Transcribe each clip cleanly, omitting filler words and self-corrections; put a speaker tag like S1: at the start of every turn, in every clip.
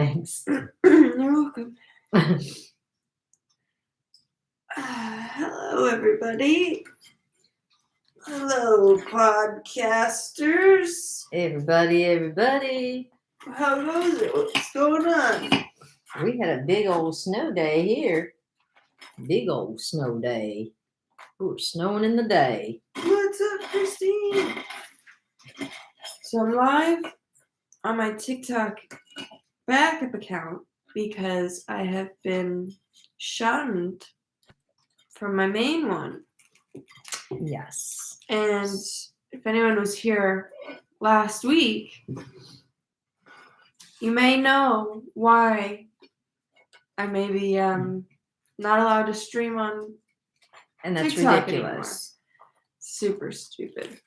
S1: Thanks.
S2: You're welcome. Hello, everybody. Hello, podcasters.
S1: Everybody.
S2: How goes it? What's going on?
S1: We had a big old snow day here. Big old snow day. It was snowing in the day.
S2: What's up, Christine? So I'm live on my TikTok backup account because I have been shunned from my main one.
S1: Yes.
S2: And if anyone was here last week, you may know why I may be not allowed to stream on
S1: And that's
S2: TikTok
S1: ridiculous.
S2: anymore. Super stupid.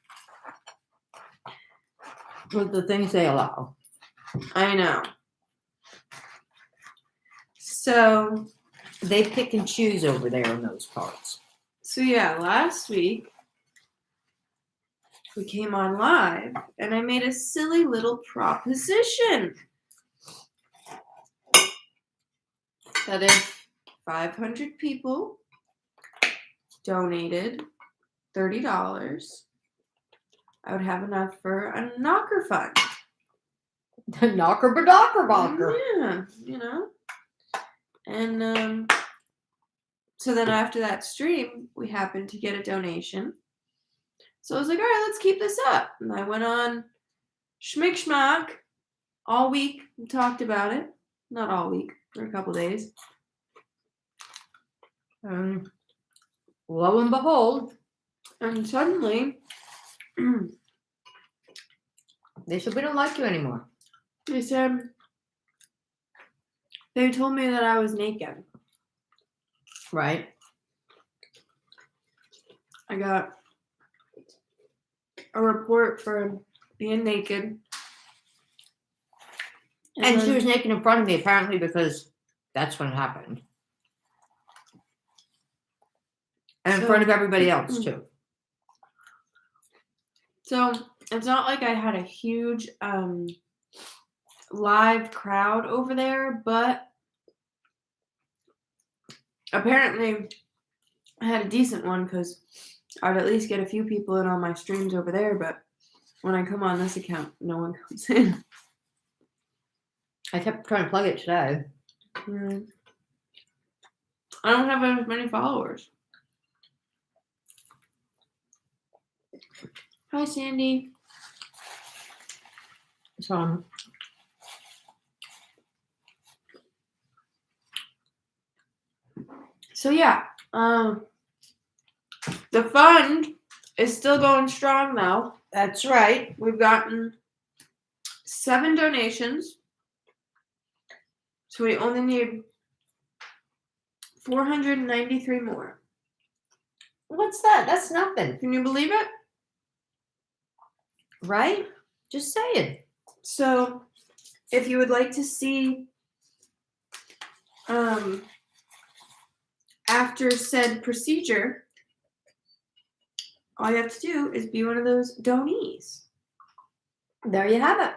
S1: With the things they allow.
S2: I know. So
S1: they pick and choose over there in those parts.
S2: So yeah, last week we came on live and I made a silly little proposition that if 500 people donated $30, I would have enough for a knocker fund.
S1: Knocker badocker bocker.
S2: Yeah, you know. And so then after that stream, we happened to get a donation. So I was like, all right, let's keep this up. And I went on Schmick Schmack all week and talked about it. Not all week, for a couple days.
S1: Lo and behold.
S2: And suddenly,
S1: they said, we don't like you anymore.
S2: They told me that I was naked.
S1: Right.
S2: I got a report for being naked.
S1: And she was naked in front of me, apparently, because that's when it happened. And in front of everybody else, too.
S2: So, it's not like I had a huge live crowd over there, but apparently I had a decent one because I'd at least get a few people in on my streams over there, but when I come on this account, no one comes in.
S1: I kept trying to plug it today.
S2: I don't have as many followers. Hi, Sandy.
S1: So
S2: yeah, the fund is still going strong now.
S1: That's right.
S2: We've gotten 7 donations. So we only need 493 more.
S1: What's that? That's nothing.
S2: Can you believe it?
S1: Right? Just saying.
S2: So if you would like to see after said procedure, all you have to do is be one of those donees.
S1: There you have it.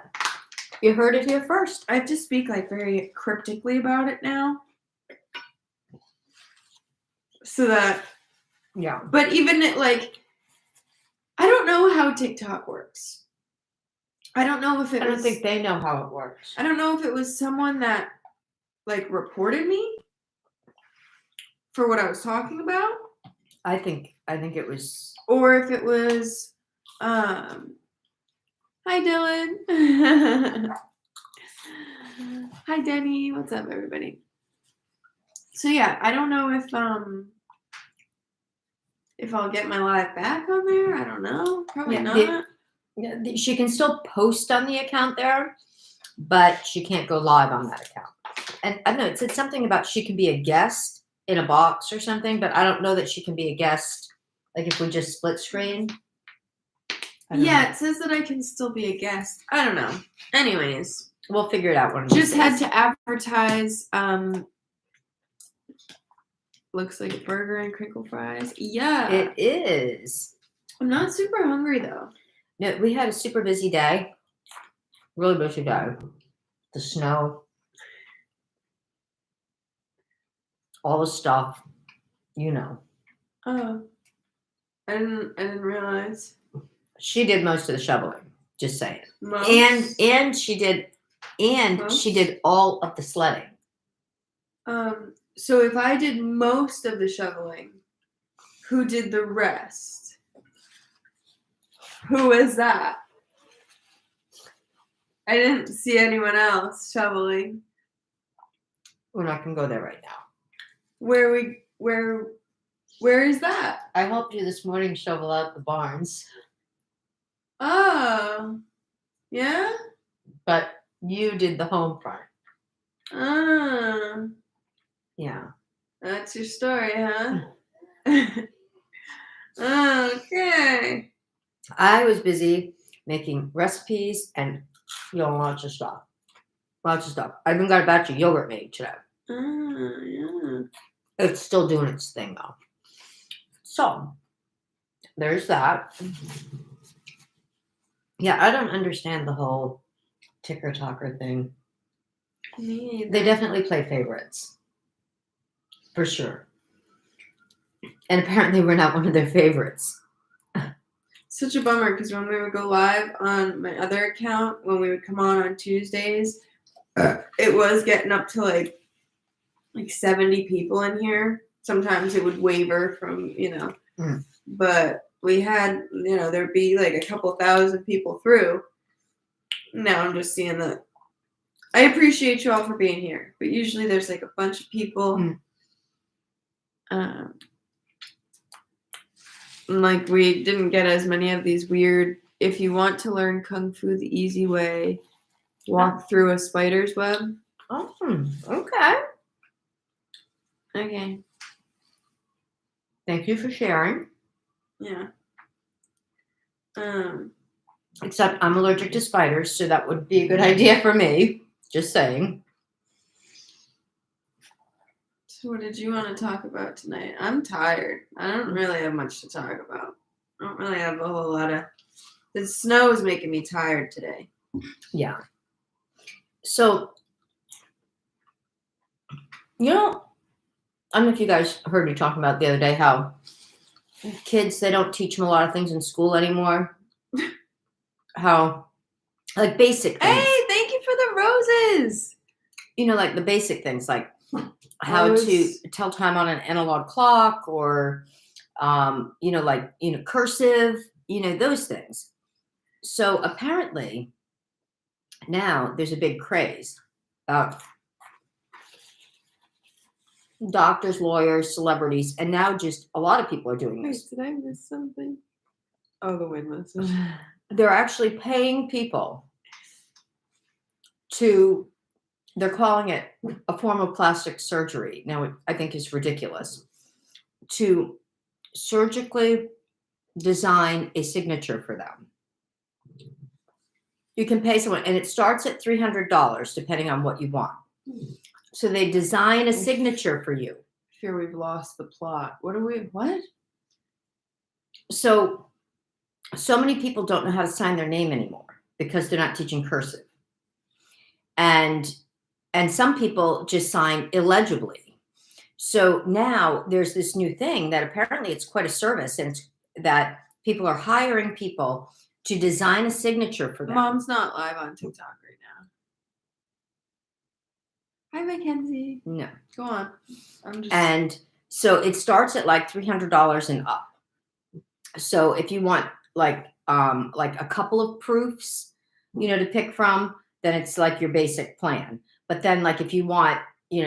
S1: You heard it here first.
S2: I have to speak like very cryptically about it now. So that,
S1: yeah.
S2: But even it, like, I don't know how TikTok works. I don't know if it
S1: I don't think they know how it works.
S2: I don't know if it was someone that, like, reported me for what I was talking about.
S1: I think it was.
S2: Or if it was, hi, Dylan. Hi, Denny. What's up, everybody? So, yeah, I don't know if I'll get my live back on there. I don't know. Probably not.
S1: She can still post on the account there, but she can't go live on that account. And I don't know, it said something about she can be a guest in a box or something, but I don't know that she can be a guest, like if we just split screen.
S2: Yeah, it says that I can still be a guest. I don't know. Anyways.
S1: We'll figure it out one of
S2: these days.
S1: Had
S2: to advertise, looks like burger and crinkle fries. Yeah.
S1: It is.
S2: I'm not super hungry, though.
S1: No, we had a super busy day. Really busy day. The snow. all the stuff, you know.
S2: Oh, I didn't realize.
S1: She did most of the shoveling, just saying.
S2: Most?
S1: And she did all of the sledding.
S2: So if I did most of the shoveling, who did the rest? Who is that? I didn't see anyone else shoveling.
S1: We're not gonna go there right now.
S2: Where is that?
S1: I helped you this morning shovel out the barns,
S2: Oh, yeah?
S1: but you did the home front.
S2: Ah,
S1: Yeah.
S2: that's your story, huh? Okay.
S1: I was busy making recipes and lots of stuff. Lots of stuff. I even got a batch of yogurt made today.
S2: Yeah.
S1: It's still doing its thing though. So there's that. Yeah, I don't understand the whole ticker talker thing.
S2: Me either.
S1: They definitely play favorites. For sure. And apparently we're not one of their favorites.
S2: Such a bummer because when we would go live on my other account, when we would come on Tuesdays, it was getting up to like 70 people in here. Sometimes it would waver from, but we had, there'd be like a couple thousand people through. Now I'm just seeing that. I appreciate you all for being here, but usually there's like a bunch of people. Like we didn't get as many of these weird, if you want to learn Kung Fu the easy way, walk through a spider's web.
S1: Okay.
S2: Okay.
S1: Thank you for sharing.
S2: Yeah.
S1: Except I'm allergic to spiders, so that would be a good idea for me. Just saying.
S2: So what did you want to talk about tonight? I'm tired. I don't really have much to talk about. I don't really have a whole lot of... The snow is making me tired today.
S1: Yeah. So, I don't know if you guys heard me talking about the other day how kids, they don't teach them a lot of things in school anymore. How, like basic things.
S2: Hey, thank you for the roses.
S1: Like the basic things, like how to tell time on an analog clock or, cursive, those things. So apparently now there's a big craze about doctors, lawyers, celebrities, and now just a lot of people are doing this.
S2: Wait, did I miss something? Oh, the windlass.
S1: They're actually paying people to, they're calling it a form of plastic surgery. Now, I think is ridiculous, to surgically design a signature for them. You can pay someone, and it starts at $300 depending on what you want. So they design a signature for you.
S2: I fear we've lost the plot. What?
S1: So many people don't know how to sign their name anymore because they're not teaching cursive. And some people just sign illegibly. So now there's this new thing that apparently it's quite a service, and it's that people are hiring people to design a signature for them.
S2: Mom's not live on TikTok right now. Hi, Mackenzie.
S1: No.
S2: Go on.
S1: And so it starts at like $300 and up. So if you want like a couple of proofs, to pick from, then it's like your basic plan. But then like if you want,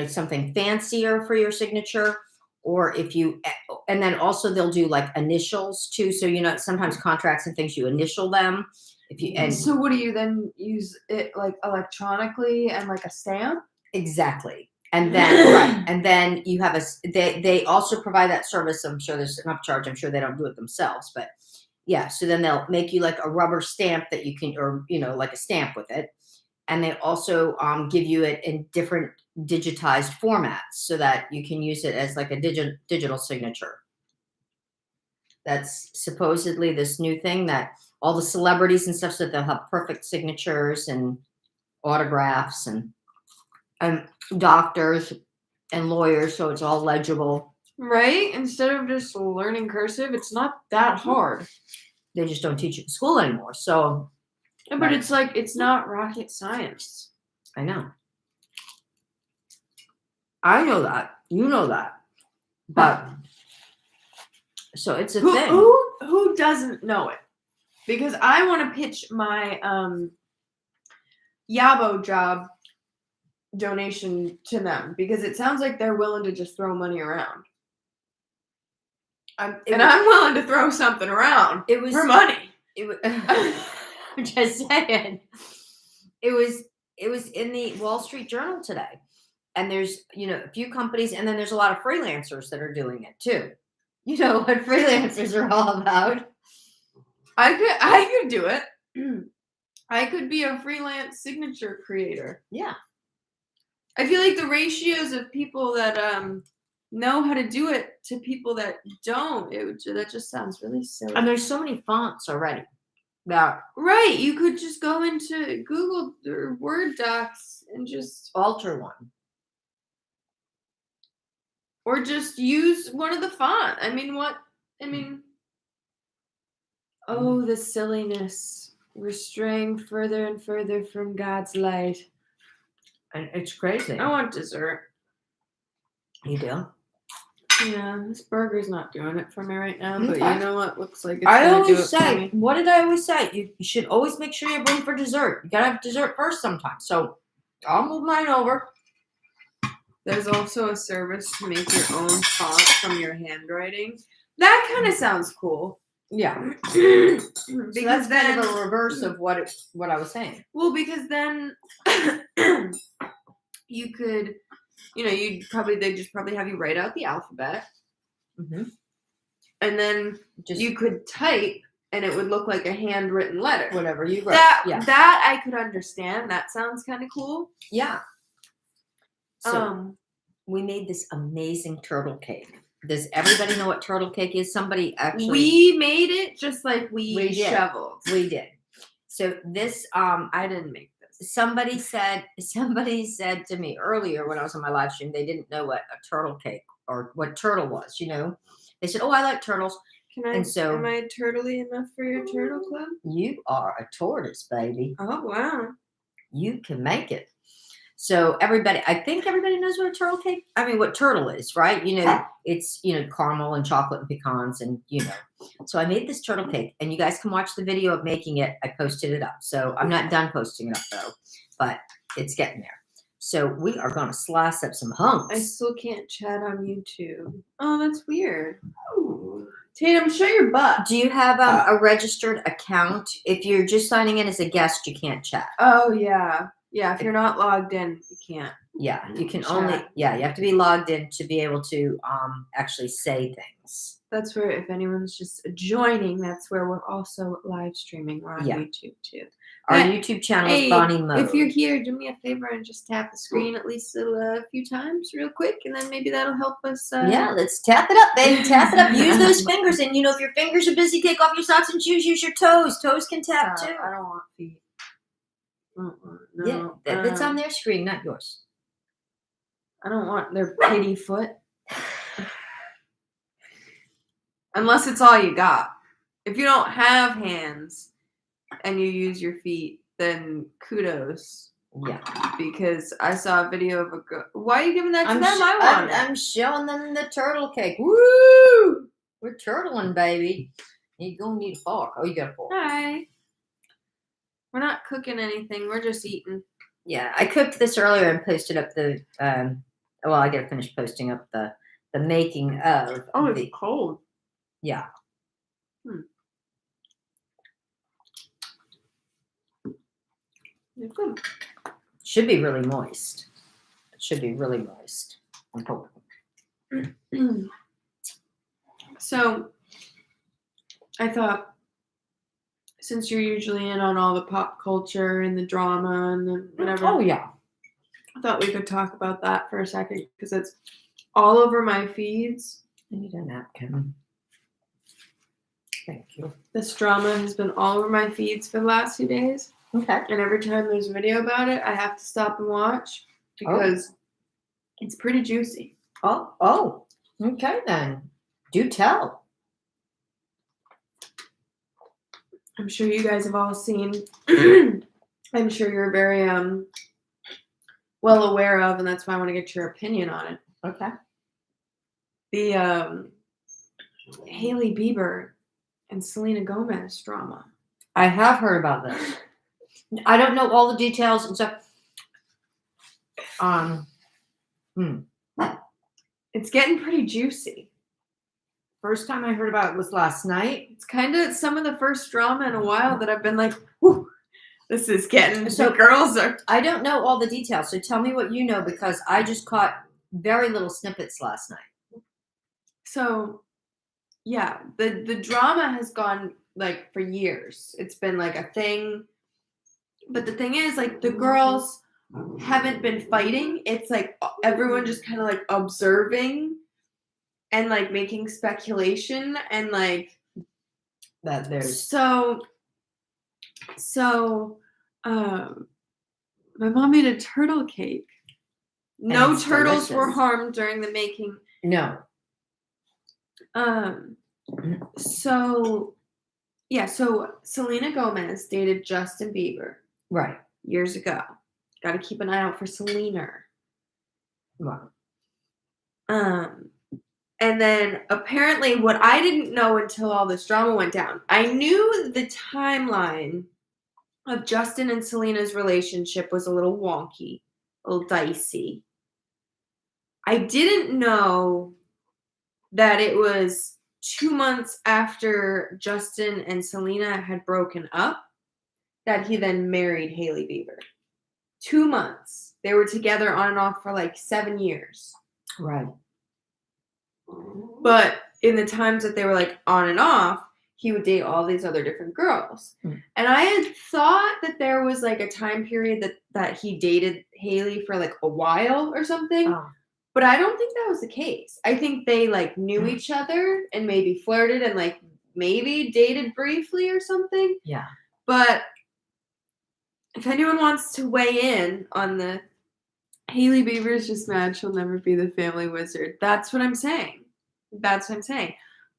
S1: something fancier for your signature, or if you, and then also they'll do like initials too. So, sometimes contracts and things, you initial them.
S2: So what do you then use it like electronically and like a stamp?
S1: Exactly. And then, right. And then you have they also provide that service. I'm sure there's an upcharge. I'm sure they don't do it themselves, but yeah. So then they'll make you like a rubber stamp that you can, or, like a stamp with it. And they also give you it in different digitized formats so that you can use it as like a digital signature. That's supposedly this new thing that all the celebrities and stuff, so that they'll have perfect signatures and autographs and doctors. and lawyers, so it's all legible.
S2: Right? Instead of just learning cursive, it's not that hard.
S1: They just don't teach it in school anymore. So,
S2: But
S1: Right.
S2: it's like it's not rocket science.
S1: I know. I know that. You know that. But so it's a thing.
S2: Who doesn't know it? Because I want to pitch my Eyebrow job donation to them because it sounds like they're willing to just throw money around. I'm willing to throw something around for money.
S1: I'm just saying. It was in the Wall Street Journal today. And there's, a few companies, and then there's a lot of freelancers that are doing it too. You know what freelancers are all about.
S2: I could do it. I could be a freelance signature creator.
S1: Yeah.
S2: I feel like the ratios of people that know how to do it to people that don't, that just sounds really silly.
S1: And there's so many fonts already. Yeah.
S2: Right. You could just go into Google or Word docs and just
S1: alter one.
S2: Or just use one of the font. Oh, the silliness. We're straying further and further from God's light.
S1: And it's crazy.
S2: I want dessert.
S1: You do?
S2: Yeah, this burger's not doing it for me right now, but
S1: Okay.
S2: you know what? Looks like it's
S1: I
S2: gonna do
S1: always
S2: it for
S1: say,
S2: me.
S1: what did I always say? You should always make sure you have room for dessert. You gotta have dessert first sometimes. So I'll move mine over.
S2: There's also a service to make your own font from your handwriting. That kind of sounds cool.
S1: Yeah.
S2: Because
S1: So that's
S2: then,
S1: kind of a reverse of what I was saying.
S2: well, because then you could, they'd just probably have you write out the alphabet,
S1: Mm-hmm.
S2: and then you could type, and it would look like a handwritten letter.
S1: Whatever you wrote.
S2: That I could understand. That sounds kind of cool.
S1: Yeah. So we made this amazing turtle cake. Does everybody know what turtle cake is? Somebody actually.
S2: We made it just like we shoveled.
S1: We did. So this
S2: I didn't make this.
S1: Somebody said to me earlier when I was on my live stream, they didn't know what a turtle cake or what turtle was, They said, "Oh, I like turtles."
S2: Am I turtly enough for your turtle club? You
S1: are a tortoise, baby.
S2: Oh, wow.
S1: You can make it. So I think everybody knows what a turtle cake, what turtle is, right? It's, caramel and chocolate and pecans and, So I made this turtle cake and you guys can watch the video of making it. I posted it up. So I'm not done posting it up though, but it's getting there. So we are going to slice up some hunks.
S2: I still can't chat on YouTube. Oh, that's weird. Ooh. Tatum, show your butt.
S1: Do you have a registered account? If you're just signing in as a guest, you can't chat.
S2: Oh, yeah. Yeah, if you're not logged in, you can't.
S1: Yeah, you can you have to be logged in to be able to actually say things.
S2: That's where, if anyone's just joining, that's where we're also live streaming. We're on YouTube too.
S1: Our YouTube channel is Bonnie Mode.
S2: If you're here, do me a favor and just tap the screen at least a few times real quick, and then maybe that'll help us.
S1: Let's tap it up, baby. Tap it up. Use those fingers. And, if your fingers are busy, take off your socks and shoes. Use your toes. Toes can tap too.
S2: I don't want feet.
S1: No, that's on their screen, not yours.
S2: I don't want their pity foot. Unless it's all you got. If you don't have hands and you use your feet, then kudos.
S1: Yeah.
S2: Because I saw a video of a girl. Why are you giving that to them?
S1: I'm showing them the turtle cake. Woo! We're turtling, baby. You're going to need a fork. Oh, you got a fork.
S2: Hi. We're not cooking anything. We're just eating.
S1: Yeah, I cooked this earlier and posted up the. I got to finish posting up the making of.
S2: Oh, it's cold.
S1: Yeah.
S2: It's good.
S1: Should be really moist. It should be really moist. I'm hoping.
S2: So, I thought, since you're usually in on all the pop culture and the drama and the whatever.
S1: Oh, yeah.
S2: I thought we could talk about that for a second because it's all over my feeds.
S1: I need a napkin. Thank you.
S2: This drama has been all over my feeds for the last few days.
S1: Okay.
S2: And every time there's a video about it, I have to stop and watch because It's pretty juicy.
S1: Oh, okay then. Do tell.
S2: I'm sure you guys have all seen. I'm sure you're very well aware of, and that's why I want to get your opinion on it.
S1: Okay.
S2: The Hailey Bieber and Selena Gomez drama.
S1: I have heard about this. I don't know all the details and stuff.
S2: It's getting pretty juicy.
S1: First time I heard about it was last night.
S2: It's kind of some of the first drama in a while that I've been like, whew, this is getting.
S1: So
S2: the girls are.
S1: I don't know all the details, so tell me what you know because I just caught very little snippets last night.
S2: So, yeah, the drama has gone like for years. It's been like a thing. But the thing is, like, the girls haven't been fighting. It's like everyone just kind of like observing and like making speculation and like
S1: That there's
S2: so my mom made a turtle cake. No
S1: it's
S2: turtles were
S1: delicious.
S2: harmed during the making.
S1: no.
S2: So Selena Gomez dated Justin Bieber
S1: Right.
S2: years ago. Got to keep an eye out for Selena.
S1: Wow.
S2: And then apparently what I didn't know until all this drama went down, I knew the timeline of Justin and Selena's relationship was a little wonky, a little dicey. I didn't know that it was 2 months after Justin and Selena had broken up that he then married Hailey Bieber. 2 months. They were together on and off for like 7 years.
S1: Right.
S2: But in the times that they were like on and off, he would date all these other different girls.
S1: Mm.
S2: And I had thought that there was like a time period that he dated Hailey for like a while or something.
S1: Oh.
S2: But I don't think that was the case. I think they like knew each other and maybe flirted and like maybe dated briefly or something.
S1: Yeah.
S2: But if anyone wants to weigh in on the Hailey Bieber's just mad she'll never be the family wizard. That's what I'm saying.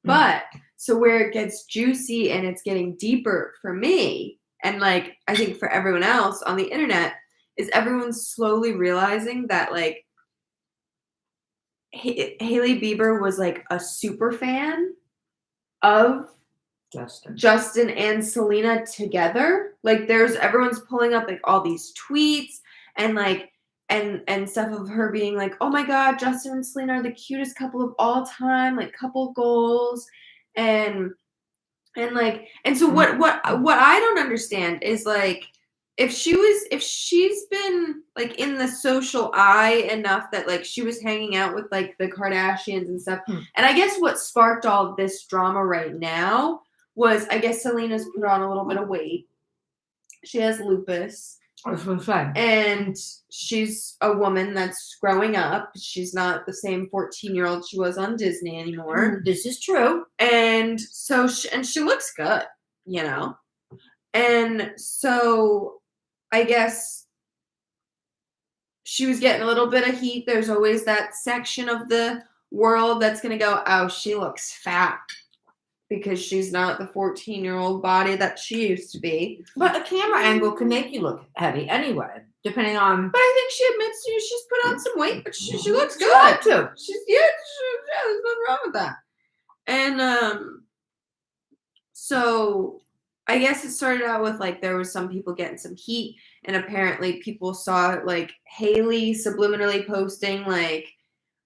S2: But so where it gets juicy and it's getting deeper for me, and like I think for everyone else on the internet, is everyone's slowly realizing that like Hailey Bieber was like a super fan of Justin and Selena together. Like everyone's pulling up like all these tweets and like and stuff of her being like, oh my god, Justin and Selena are the cutest couple of all time, like couple goals. And so what I don't understand is like if she's been like in the social eye enough that like she was hanging out with like the Kardashians and stuff. And I guess what sparked all this drama right now was I guess Selena's put on a little bit of weight. She has lupus. And she's a woman that's growing up. She's not the same 14-year-old she was on Disney anymore.
S1: This is true.
S2: And so she looks good, you know. And so I guess she was getting a little bit of heat. There's always that section of the world that's going to go, oh, she looks fat. Because she's not the 14-year-old body that she used to be.
S1: But a camera angle can make you look heavy anyway, depending on.
S2: But I think she admits she's put on some weight, but she looks good.
S1: Got to.
S2: She's there's nothing wrong with that. And so I guess it started out with like there was some people getting some heat, and apparently people saw like Hailey subliminally posting like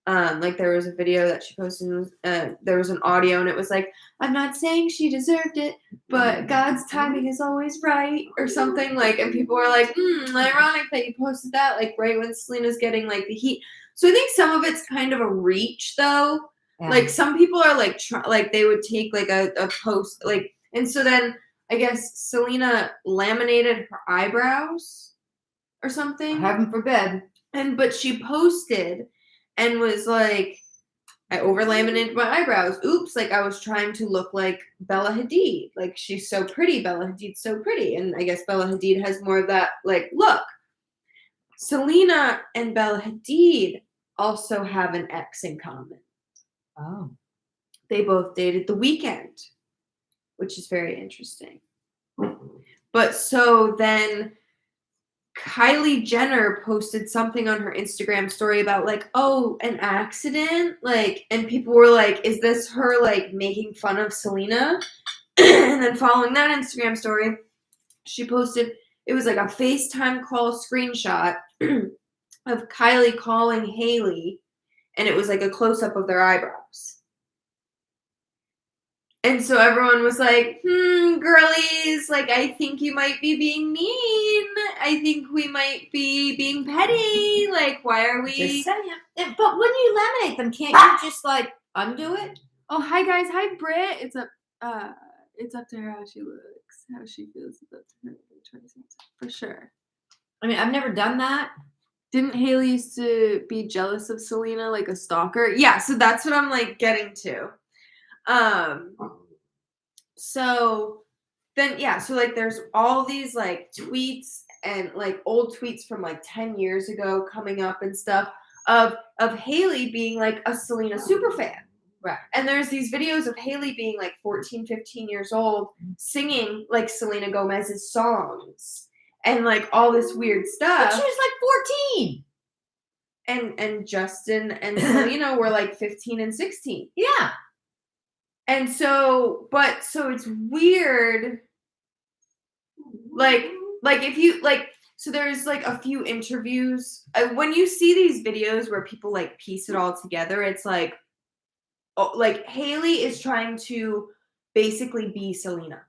S2: there was a video that she posted, there was an audio, and it was like, I'm not saying she deserved it, but God's timing is always right, or something, like, and people were like, ironic that you posted that, like, right when Selena's getting, like, the heat. So I think some of it's kind of a reach, though. Yeah. Like, some people are, like, they would take, like, a post, like, and so then, I guess, Selena laminated her eyebrows, or something.
S1: Heaven forbid.
S2: But she posted and was like, I over-laminated my eyebrows. Oops, like I was trying to look like Bella Hadid. Like she's so pretty. Bella Hadid's so pretty. And I guess Bella Hadid has more of that like look. Selena and Bella Hadid also have an ex in common.
S1: Oh.
S2: They both dated The Weeknd, which is very interesting. But so then Kylie Jenner posted something on her Instagram story about like, oh, an accident, like, and people were like, is this her like making fun of Selena? And then following that Instagram story, she posted, it was like a FaceTime call screenshot of Kylie calling Hailey, and it was like a close-up of their eyebrows. And so everyone was like, girlies, like, I think you might be being mean. I think we might be being petty. Like, why are we...
S1: Just saying. But when you laminate them, can't you just, like, undo it?
S2: Oh, hi, guys. Hi, Britt. It's up to her how she looks, how she feels about her choices, for sure.
S1: I mean, I've never done that.
S2: Didn't Hailey used to be jealous of Selena, like a stalker? Yeah, so that's what I'm, like, getting to. So then, yeah, so like there's all these like tweets and like old tweets from like 10 years ago coming up and stuff of Hailey being like a Selena super fan.
S1: Right.
S2: And there's these videos of Hailey being like 14, 15 years old singing like Selena Gomez's songs and like all this weird stuff.
S1: But she was like 14.
S2: And Justin and Selena were like 15 and 16.
S1: Yeah.
S2: And so, so it's weird. Like if you like, so there's like a few interviews. When you see these videos where people like piece it all together, it's like, oh, like Hailey is trying to basically be Selena.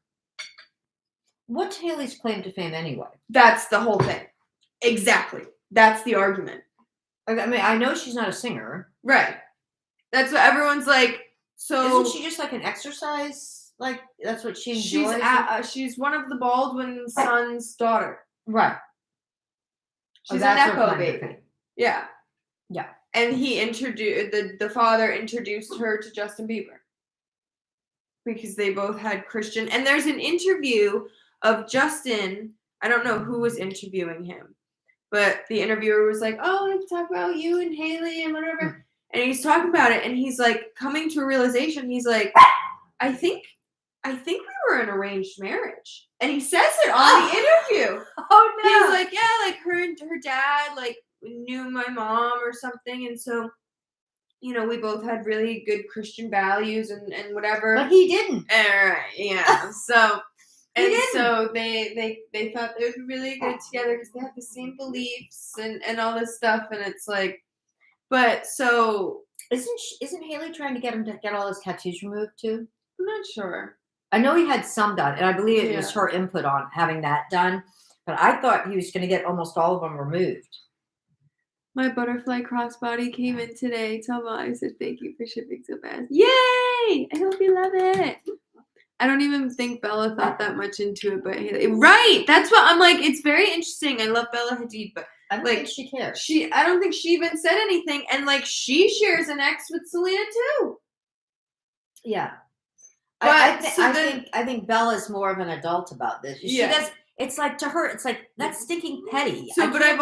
S1: What's Hailey's claim to fame anyway?
S2: That's the whole thing. Exactly. That's the argument.
S1: I mean, I know she's not a singer.
S2: Right. That's what everyone's like. So
S1: isn't she just like an exercise? Like that's what she enjoys.
S2: She's one of the Baldwin son's daughter.
S1: Right.
S2: She's a Nepo baby. Yeah.
S1: Yeah.
S2: And he introduced the father introduced her to Justin Bieber because they both had Christian. And there's an interview of Justin. I don't know who was interviewing him, but the interviewer was like, "Oh, let's talk about you and Hailey and whatever." And he's talking about it, and he's like coming to a realization. He's like, I think we were an arranged marriage. And he says it on the interview.
S1: Oh no.
S2: He's like, yeah, like her and her dad like knew my mom or something, and so we both had really good Christian values and whatever.
S1: But he didn't.
S2: Right, yeah. So so they thought they would be really good together because they had the same beliefs and all this stuff, and it's like. But so
S1: isn't Hailey trying to get him to get all his tattoos removed too?
S2: I'm not sure.
S1: I know he had some done, and I believe it was her input on having that done. But I thought he was going to get almost all of them removed.
S2: My butterfly crossbody came in today. Tell Ma I said thank you for shipping so fast. Yay! I hope you love it. I don't even think Bella thought that much into it, but Hailey, right? That's what I'm like. It's very interesting. I love Bella Hadid, but.
S1: I don't think she cares.
S2: I don't think she even said anything, and like she shares an ex with Selena too.
S1: Yeah,
S2: but
S1: I think Bella's more of an adult about this. She does. It's like to her, it's like that's stinking petty.
S2: So, but I've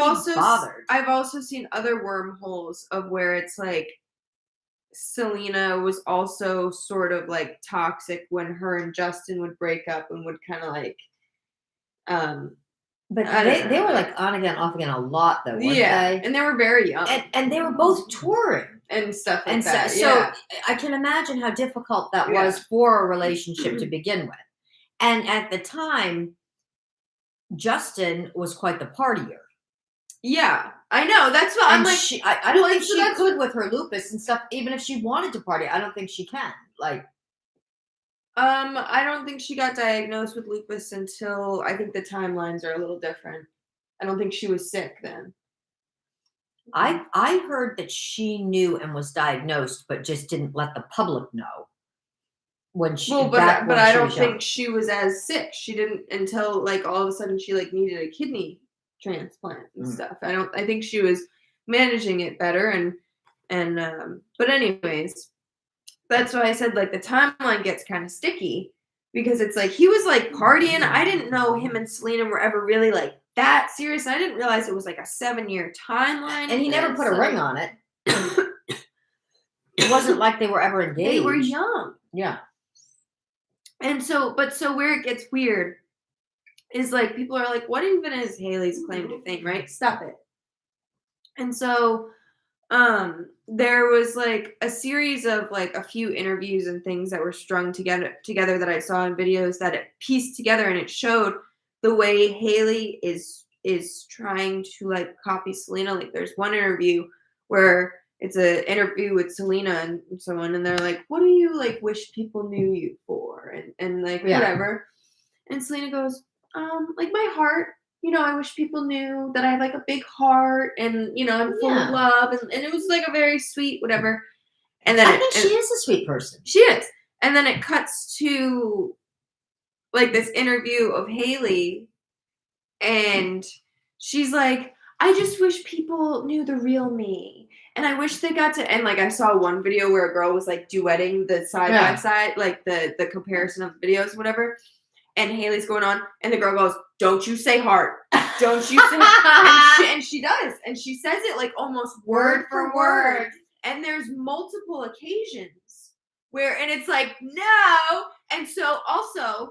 S2: also seen other wormholes of where it's like Selena was also sort of like toxic when her and Justin would break up and would kind of like.
S1: But they were like on again, off again a lot though, weren't they?
S2: And they were very young.
S1: And they were both touring.
S2: And stuff like that.
S1: So I can imagine how difficult that was for a relationship to begin with. And at the time, Justin was quite the partier.
S2: Yeah, I know. That's what I'm like.
S1: I don't think she could with her lupus and stuff, even if she wanted to party. I don't think she can. Like,
S2: I don't think she got diagnosed with lupus until I think the timelines are a little different. I don't think she was sick then.
S1: I heard that she knew and was diagnosed, but just didn't let the public know when she.
S2: Well, but I don't think she was as sick. She didn't until like all of a sudden she like needed a kidney transplant and stuff. I think she was managing it better and but anyways. That's why I said, like, the timeline gets kind of sticky because it's like he was, like, partying. I didn't know him and Selena were ever really, like, that serious. I didn't realize it was, like, a 7-year timeline.
S1: And he never put a ring on it. It wasn't like they were ever engaged.
S2: They were young.
S1: Yeah.
S2: And so where it gets weird is like people are like, what even is Haley's claim to fame, right? Stop it. And so there was like a series of like a few interviews and things that were strung together that I saw in videos that it pieced together, and it showed the way Haley is trying to like copy Selena. Like there's one interview where it's an interview with Selena and someone, and they're like, what do you like wish people knew you for? And like whatever. And Selena goes, like my heart. I wish people knew that I have like a big heart and, I'm full of love. And it was like a very sweet, whatever. And then
S1: I think she is a sweet person.
S2: She is. And then it cuts to like this interview of Haley. And she's like, I just wish people knew the real me. And I wish they got to, and like I saw one video where a girl was like duetting the side by side, like the comparison of the videos, whatever. And Haley's going on, and the girl goes, don't you say heart. Don't you say heart. And she does. And she says it like almost word for word. And there's multiple occasions where, and it's like, no. And so also,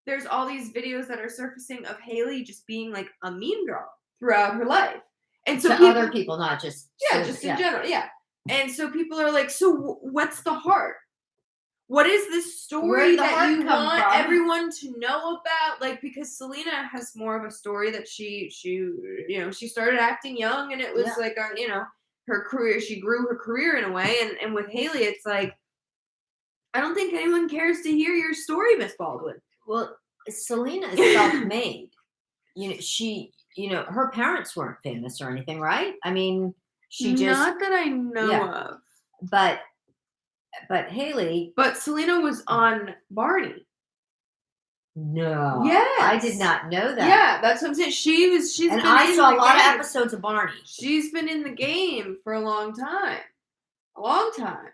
S2: there's all these videos that are surfacing of Haley just being like a mean girl throughout her life. And so
S1: other people, not just.
S2: Just in general. Yeah. And so people are like, so what's the heart? What is this story that you want everyone to know about? Like, because Selena has more of a story that she started acting young, and it was like her career. She grew her career in a way, and with Haley, it's like, I don't think anyone cares to hear your story, Miss Baldwin.
S1: Well, Selena is self-made. Her parents weren't famous or anything, right? I mean, she just
S2: not that I know of,
S1: But Haley.
S2: But Selena was on Barney.
S1: No.
S2: Yes.
S1: I did not know that.
S2: Yeah, that's what I'm saying. She's
S1: and been I saw a lot of episodes of Barney.
S2: She's been in the game for a long time. A long time.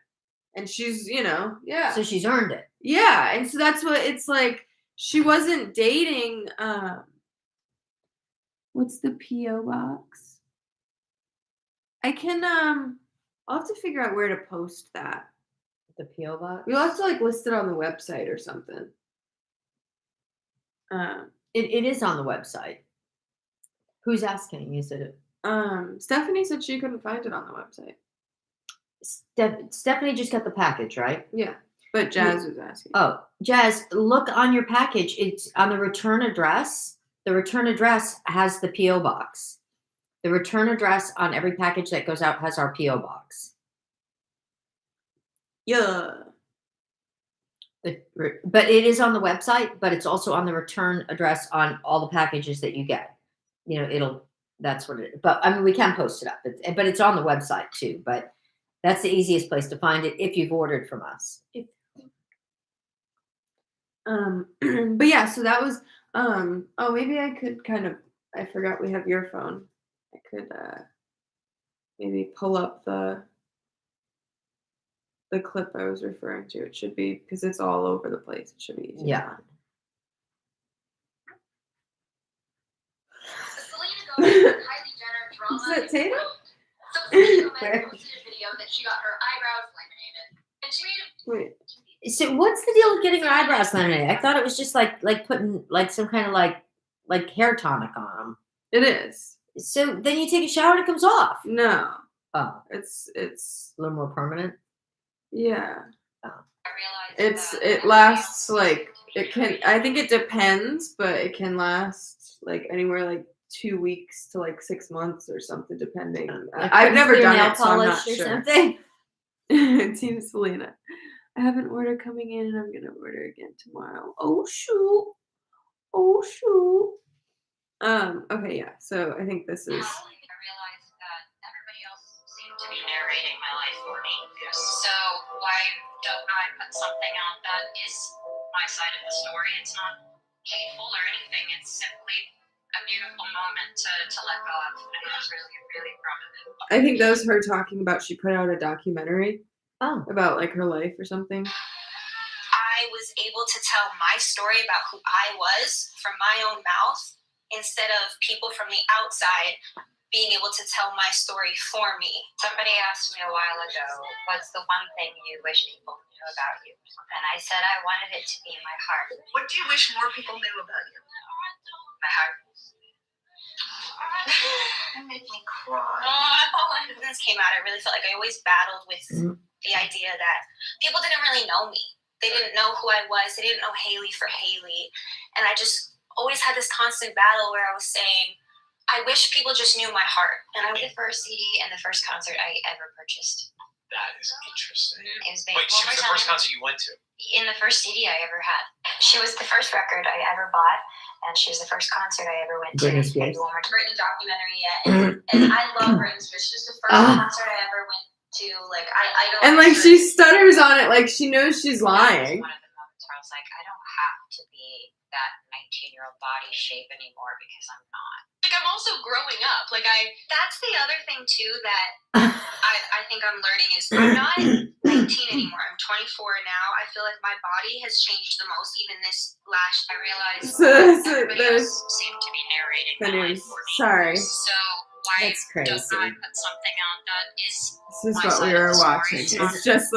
S2: And she's,
S1: So she's earned it.
S2: Yeah, and so that's what it's like. She wasn't dating what's the P.O. box? I can I'll have to figure out where to post that.
S1: The P.O. box?
S2: We'll have to like list it on the website or something.
S1: It is on the website. Who's asking? Is it?
S2: Stephanie said she couldn't find it on the website.
S1: Stephanie just got the package, right?
S2: Yeah, but Jazz was asking.
S1: Oh, Jazz, look on your package. It's on the return address. The return address has the P.O. box. The return address on every package that goes out has our P.O. box.
S2: Yeah.
S1: But it is on the website, but it's also on the return address on all the packages that you get. That's what it is. But I mean, we can post it up, but it's on the website too. But that's the easiest place to find it if you've ordered from us.
S2: But yeah, so that was, maybe I could I forgot we have your phone. I could, maybe pull up the clip I was referring to. It should be, because it's all over the place. It should be easy.
S1: Yeah.
S3: Kylie Jenner drama.
S2: Is that Tatum?
S3: So Selena posted a video that she got her eyebrows laminated, and she made
S2: Wait.
S1: So what's the deal with getting your eyebrows laminated? I thought it was just like putting like some kind of like hair tonic on them.
S2: It is.
S1: So then you take a shower and it comes off.
S2: No.
S1: Oh,
S2: It's
S1: a little more permanent.
S2: Yeah.
S1: Oh.
S2: It lasts like, it can, I think it depends, but it can last like anywhere like 2 weeks to like 6 months or something, depending. I've never done it, so I'm not sure.
S1: Something.
S2: Team Selena. I have an order coming in, and I'm gonna order again tomorrow. Oh shoot. Okay, yeah. So I think this is.
S3: I realized that everybody else seemed to be narrating my life for me. Yes. So why don't I put something out that is my side of the story? It's not hateful or anything. It's simply a beautiful moment to let go of, and I was really, really proud of it.
S2: I think that was her talking about, she put out a documentary about like her life or something.
S3: I was able to tell my story about who I was from my own mouth instead of people from the outside being able to tell my story for me. Somebody asked me a while ago, what's the one thing you wish people knew about you? And I said I wanted it to be my heart.
S4: What do you wish more people knew about you?
S3: My heart.
S4: It made me cry.
S3: When this came out, I really felt like I always battled with the idea that people didn't really know me. They didn't know who I was. They didn't know Haley for Haley. And I just always had this constant battle where I was saying, I wish people just knew my heart. And I was the first CD and the first concert I ever purchased.
S4: That is interesting.
S3: It was
S4: Wait, she was the first concert you went to?
S3: In the first CD I ever had. She was the first record I ever bought, and she was the first concert I ever went to.
S1: Britney Spears.
S3: Britney documentary yet, and I love Britney Spears. She was the first concert I ever went to. Like I don't.
S2: And like she stutters on it, like she knows she's lying.
S3: One of the moments where I was like, I don't have to be that 19-year-old body shape anymore because I'm not. Like I'm also growing up. Like that's the other thing too that I think I'm learning is I'm not 19 anymore. I'm 24 now. I feel like my body has changed the most. Even this last, I realized everybody else seemed to be narrating my life for me.
S2: Sorry.
S3: So why
S1: That's crazy.
S3: don't I put something out that is
S2: This is
S3: my
S2: what we
S3: side of
S2: were
S3: the story?
S2: watching. It's just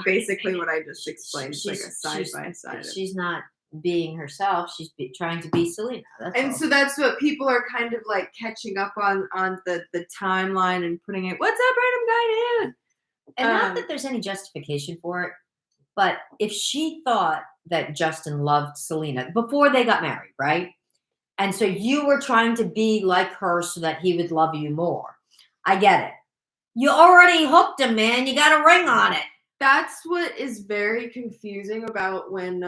S2: basically what I just explained. It's like a side by side.
S1: She's not being herself. She's trying to be Selena. That's
S2: And
S1: all.
S2: so that's what people are kind of like catching up on the timeline and putting it. What's up, random guy dude?
S1: And not that there's any justification for it, but if she thought that Justin loved Selena before they got married, right? And so you were trying to be like her so that he would love you more. I get it. You already hooked him, man. You got a ring on it.
S2: That's what is very confusing about when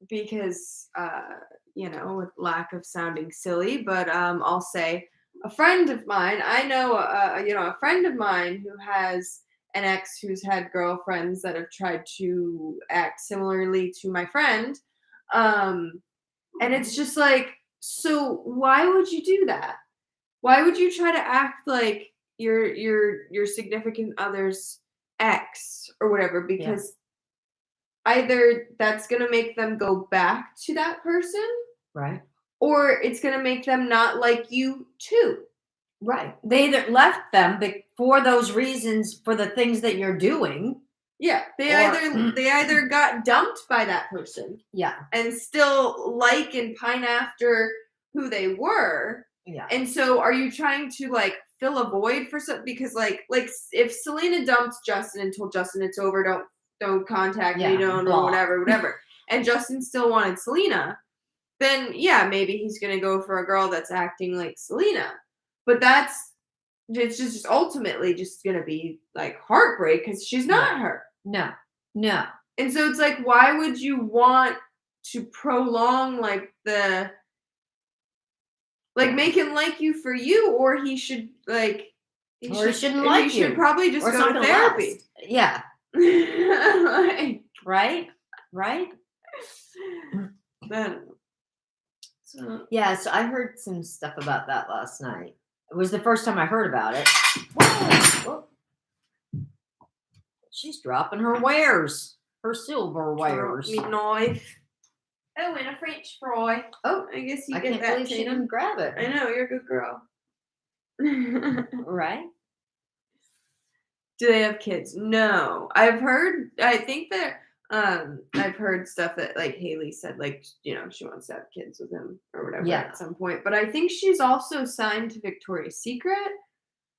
S2: because with lack of sounding silly, but I'll say a friend of mine, I know a friend of mine who has an ex who's had girlfriends that have tried to act similarly to my friend, and it's just like, so why would you do that? Why would you try to act like your significant other's ex or whatever? Because either that's going to make them go back to that person,
S1: Right.
S2: or it's going to make them not like you too.
S1: Right. They either left them for those reasons, for the things that you're doing.
S2: Yeah, they either got dumped by that person, and still like and pine after who they were.
S1: Yeah.
S2: And so are you trying to like fill a void for something? Because like if Selena dumped Justin and told Justin it's over, don't contact me, or whatever, and Justin still wanted Selena, then maybe he's gonna go for a girl that's acting like Selena. But it's just ultimately just gonna be like heartbreak because she's not her.
S1: No.
S2: And so it's like, why would you want to prolong like the make him like you for you, or he should like
S1: he shouldn't like
S2: you.
S1: You
S2: should probably just
S1: or
S2: go to therapy.
S1: Last. Yeah. Right. So I heard some stuff about that last night. It was the first time I heard about it. Whoa. She's dropping her wares, her silver wares.
S2: Me knife. Oh, and a French fry.
S1: Oh,
S2: I guess you
S1: I
S2: get
S1: can't
S2: that.
S1: believe she didn't grab it.
S2: I know, you're a good girl.
S1: Right?
S2: Do they have kids? No. I've heard stuff that like Haley said, like, she wants to have kids with him or whatever at some point. But I think she's also signed to Victoria's Secret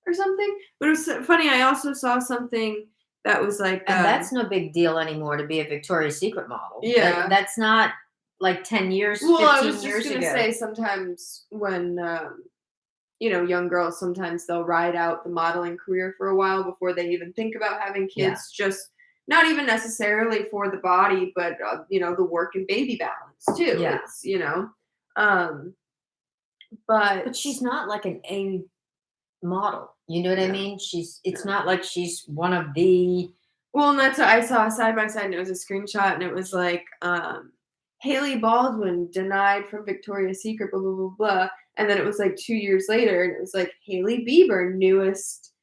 S2: or something. But it was funny, I also saw something that was like
S1: and that's no big deal anymore to be a Victoria's Secret model.
S2: Yeah.
S1: That's not like 10 years, 15
S2: well, I was
S1: years
S2: just gonna
S1: ago.
S2: say sometimes when young girls, sometimes they'll ride out the modeling career for a while before they even think about having kids. Just not even necessarily for the body, but the work and baby balance too.
S1: Yeah.
S2: It's, but
S1: she's not like an A model. You know what I mean? It's not like she's one of the.
S2: Well, and that's what I saw side by side, and it was a screenshot, and it was like Haley Baldwin denied from Victoria's Secret, blah blah blah blah, and then it was like 2 years later, and it was like Haley Bieber, newest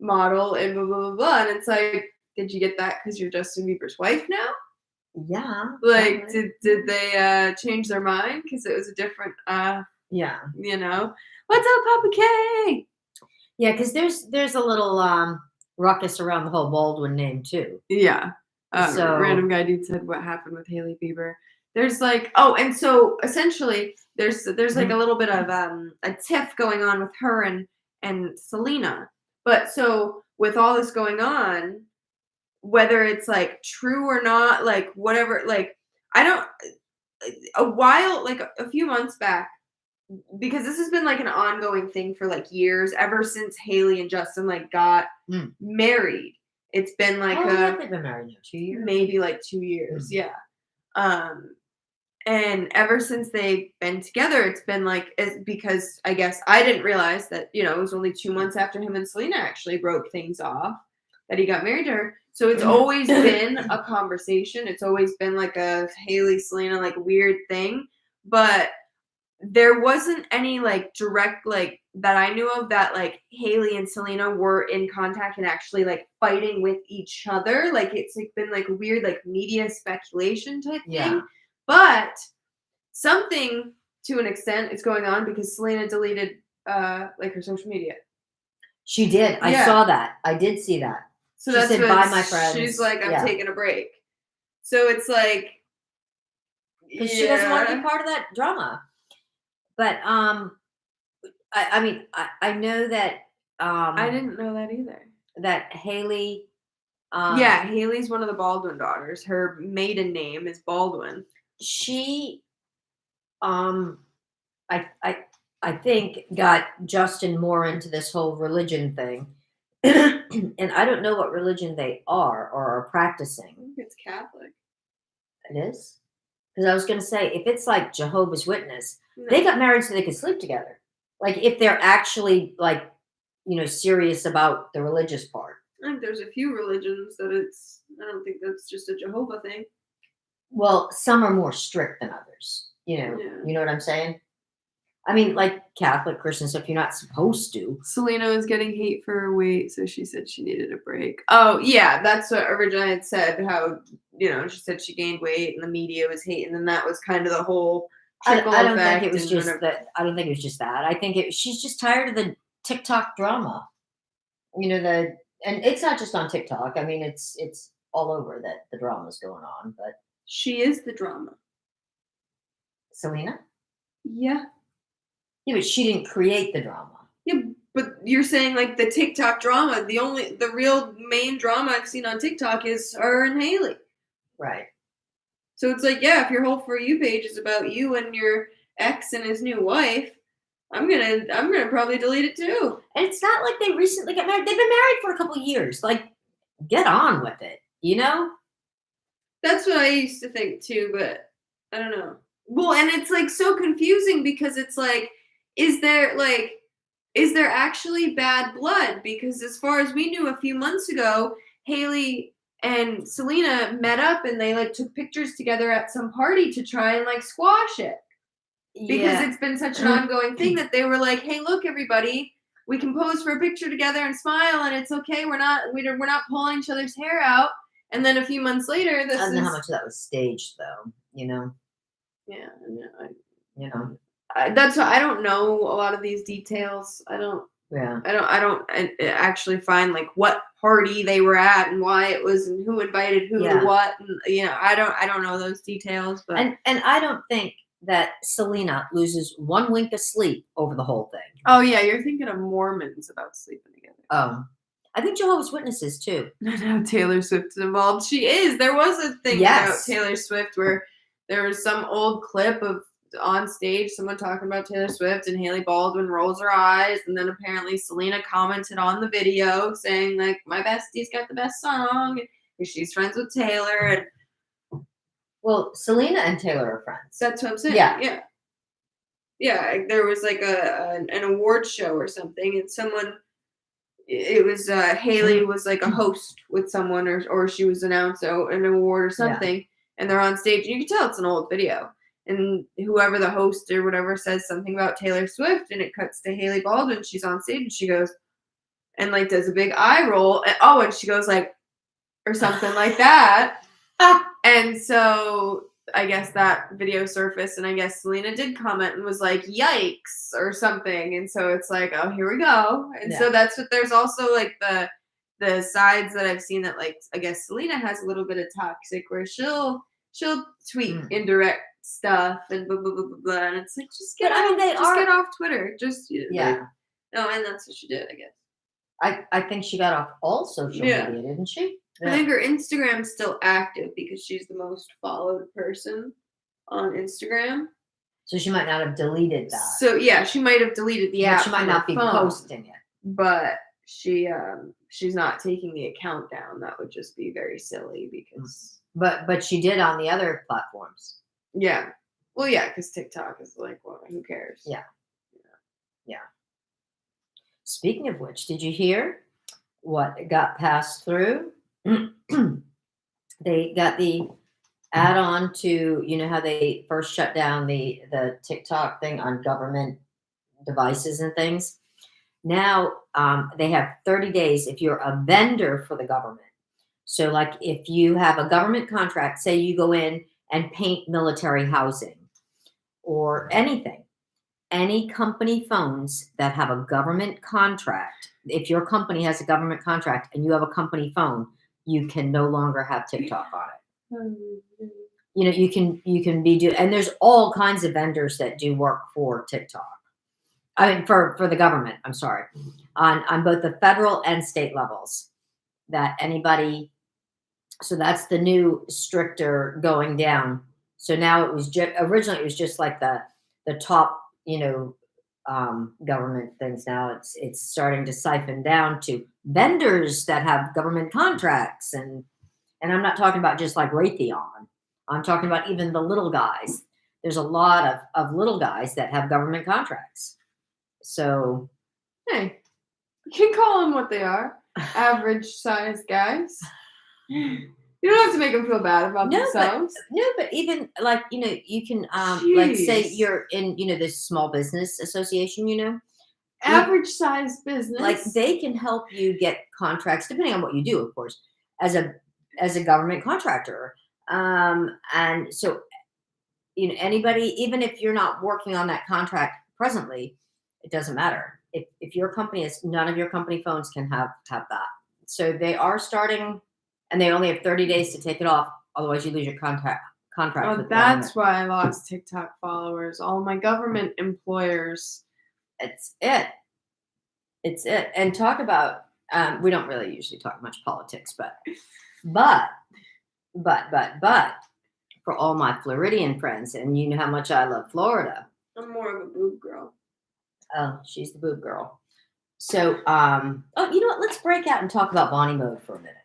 S2: model, and blah blah blah blah, and it's like, did you get that because you're Justin Bieber's wife now?
S1: Yeah.
S2: Like, did they change their mind because it was a different
S1: Yeah.
S2: You know, what's up, Papa K?
S1: Yeah, because there's a little ruckus around the whole Baldwin name too.
S2: Yeah.
S1: So-
S2: Random guy dude said what happened with Hailey Bieber. There's like, oh, and so essentially there's like a little bit of a tiff going on with her and Selena. But so with all this going on, whether it's like true or not, like whatever, like I don't like a few months back, because this has been like an ongoing thing for like years, ever since Hailey and Justin like got married. It's been like
S1: yeah, they've been married now 2 years.
S2: maybe like 2 years, yeah. And ever since they've been together, it's been like, because I guess I didn't realize that, you know, it was only 2 months after him and Selena actually broke things off that he got married to her. So it's always been a conversation. It's always been like a Hailey Selena like weird thing, but there wasn't any like direct like that I knew of that like Hailey and Selena were in contact and actually like fighting with each other. Like it's like been like weird like media speculation type thing. But something to an extent is going on because Selena deleted like her social media.
S1: She did. I saw that. I did see that.
S2: So
S1: she
S2: that's
S1: said,
S2: when
S1: "Bye, my friends."
S2: She's like, I'm taking a break. So it's like,
S1: because she doesn't want to be part of that drama. But I mean, I know that
S2: I didn't know that either.
S1: That Hailey.
S2: Yeah, Hailey's one of the Baldwin daughters. Her maiden name is Baldwin.
S1: She, I think got Justin more into this whole religion thing, and I don't know what religion they are or are practicing.
S2: I think it's Catholic.
S1: It is, because I was going to say if it's like Jehovah's Witness,
S2: No.
S1: they got married so they could sleep together. Like if they're actually like, you know, serious about the religious part.
S2: I think there's a few religions that it's. I don't think that's just a Jehovah thing.
S1: Well, some are more strict than others. You know, You know what I'm saying? I mean, like Catholic, Christian stuff, you're not supposed to.
S2: Selena was getting hate for her weight, so she said she needed a break. Oh, yeah, that's what originally had said, how, you know, she said she gained weight and the media was hating, and that was kind of the whole trickle
S1: I don't
S2: effect.
S1: think it was just that. I don't think it was just that. I think she's just tired of the TikTok drama. You know, and it's not just on TikTok. I mean, it's all over that the drama's going on, but
S2: she is the drama.
S1: Selena?
S2: Yeah.
S1: Yeah, but she didn't create the drama.
S2: Yeah, but you're saying like the TikTok drama, the real main drama I've seen on TikTok is her and Hailey.
S1: Right.
S2: So it's like, yeah, if your whole For You page is about you and your ex and his new wife, I'm gonna probably delete it too.
S1: And it's not like they recently got married. They've been married for a couple of years. Like, get on with it, you know?
S2: That's what I used to think too, but I don't know. Well, and it's like so confusing because it's like, is there actually bad blood? Because as far as we knew a few months ago, Hailey and Selena met up and they like took pictures together at some party to try and like squash it. Because it's been such an ongoing thing that they were like, hey, look, everybody, we can pose for a picture together and smile and it's okay. We're not pulling each other's hair out. And then a few months later,
S1: I don't know how much of that was staged though, you know?
S2: Yeah,
S1: you know.
S2: That's why I don't know a lot of these details. I don't actually find like what party they were at and why it was and who invited who to what, and you know, I don't know those details. But
S1: and I don't think that Selena loses one wink of sleep over the whole thing.
S2: Oh yeah, you're thinking of Mormons about sleeping together.
S1: I think Jehovah's Witnesses too.
S2: No, Taylor Swift is involved. She is. There was a thing about Taylor Swift where there was some old clip of on stage someone talking about Taylor Swift and Hailey Baldwin rolls her eyes, and then apparently Selena commented on the video saying like, my bestie's got the best song because she's friends with Taylor. And
S1: well, Selena and Taylor are friends.
S2: That's what I'm saying. Yeah. There was like an award show or something, and it was Hailey was like a host with someone, or she was announced an award or something, and they're on stage, and you can tell it's an old video. And whoever the host or whatever says something about Taylor Swift, and it cuts to Hailey Baldwin. She's on stage and she goes, and like does a big eye roll. And she goes like, or something like that. And so I guess that video surfaced, and I guess Selena did comment and was like, "Yikes" or something, and so it's like, oh, here we go. And so that's what there's also like the sides that I've seen that, like, I guess Selena has a little bit of toxic where she'll tweet indirect stuff and blah blah blah blah blah, and it's like, just get get off Twitter,
S1: Yeah.
S2: No, and that's what she did, I guess.
S1: I think she got off all social
S2: Yeah.
S1: media, didn't she?
S2: I think her Instagram's still active because she's the most followed person on Instagram.
S1: So she might not have deleted that.
S2: So yeah, she might have deleted the
S1: But
S2: app.
S1: she might
S2: from
S1: not
S2: her
S1: be
S2: phone,
S1: posting it.
S2: but she's not taking the account down. That would just be very silly because
S1: But she did on the other platforms.
S2: yeah, well yeah, because TikTok is like, well, who cares?
S1: Yeah. Speaking of which, did you hear what got passed through? They got the add-on to, you know how they first shut down the TikTok thing on government devices and things. Now they have 30 days if you're a vendor for the government. So like if you have a government contract, say you go in and paint military housing or anything, any company phones that have a government contract, if your company has a government contract and you have a company phone, you can no longer have TikTok on it. You know, you can be and there's all kinds of vendors that do work for TikTok. I mean, for the government, I'm sorry, on both the federal and state levels, that anybody, so that's the new stricter going down. So now it was originally it was just like the top, you know, government things. Now it's starting to siphon down to vendors that have government contracts, and I'm not talking about just like Raytheon. I'm talking about even the little guys. There's a lot of little guys that have government contracts. So,
S2: hey, you can call them what they are: average sized guys. You don't have to make them feel bad about themselves.
S1: But even like, you know, you can like say you're in, you know, this small business association, you know,
S2: average sized business,
S1: like they can help you get contracts depending on what you do, of course, as a government contractor. And so, you know, anybody, even if you're not working on that contract presently, it doesn't matter. If your company is, none of your company phones can have that. So they are starting, and they only have 30 days to take it off. Otherwise, you lose your contract.
S2: Oh, that's why I lost TikTok followers. All my government employers.
S1: It's it. And talk about, we don't really usually talk much politics, but for all my Floridian friends, and you know how much I love Florida.
S2: I'm more of a boob girl.
S1: Oh, she's the boob girl. So, oh, you know what? Let's break out and talk about Bonnie Mode for a minute.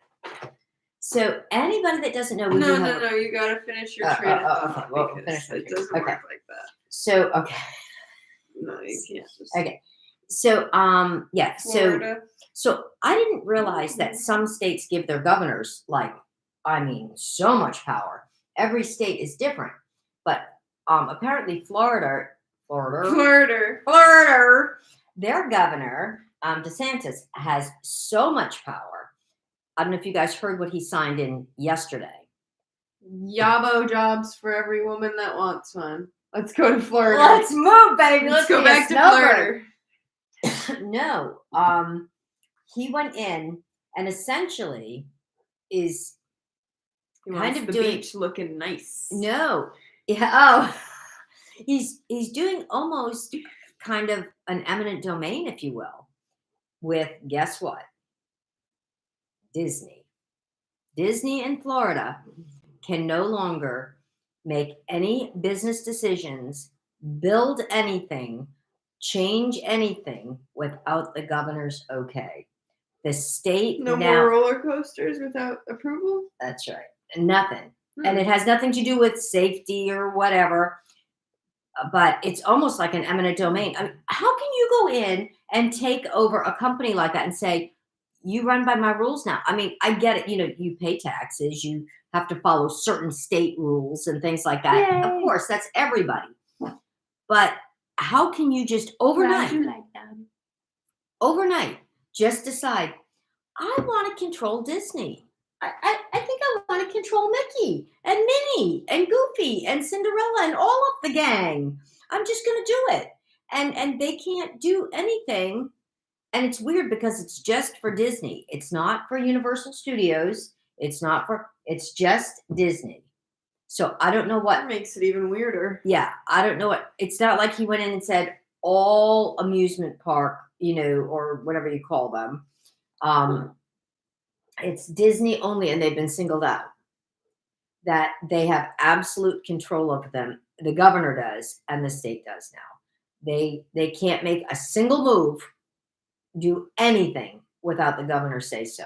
S1: So, anybody that doesn't know,
S2: No, you gotta finish your train of thought.
S1: Okay, well,
S2: because
S1: finish
S2: it doesn't work like that.
S1: So, okay.
S2: No, you can't. Just
S1: Okay. So, yeah.
S2: Florida.
S1: So I didn't realize that some states give their governors, like, I mean, so much power. Every state is different, but apparently Florida, their governor, DeSantis, has so much power. I don't know if you guys heard what he signed in yesterday.
S2: Yabo jobs for every woman that wants one. Let's go to Florida.
S1: Let's move, baby.
S2: Let's go back to Florida.
S1: No, he went in and essentially is kind of
S2: the
S1: doing
S2: beach looking nice.
S1: No, yeah. Oh, he's doing almost kind of an eminent domain, if you will, with, guess what? Disney in Florida can no longer make any business decisions, build anything, change anything without the governor's okay. The state
S2: no more roller coasters without approval.
S1: That's right. Nothing. And it has nothing to do with safety or whatever. But it's almost like an eminent domain. I mean, how can you go in and take over a company like that and say, you run by my rules now? I mean, I get it. You know, you pay taxes. You have to follow certain state rules and things like that. Yay. Of course, that's everybody. But how can you just overnight just decide, I want to control Disney? I think I want to control Mickey and Minnie and Goofy and Cinderella and all of the gang. I'm just going to do it. And they can't do anything. And it's weird because it's just for Disney. It's not for Universal Studios. It's just Disney. So I don't know what
S2: That makes it even weirder.
S1: Yeah, I don't know what. It's not like he went in and said all amusement park, or whatever you call them. It's Disney only, and they've been singled out. That they have absolute control over them. The governor does, and the state does now. They can't make a single move, do anything without the governor say so.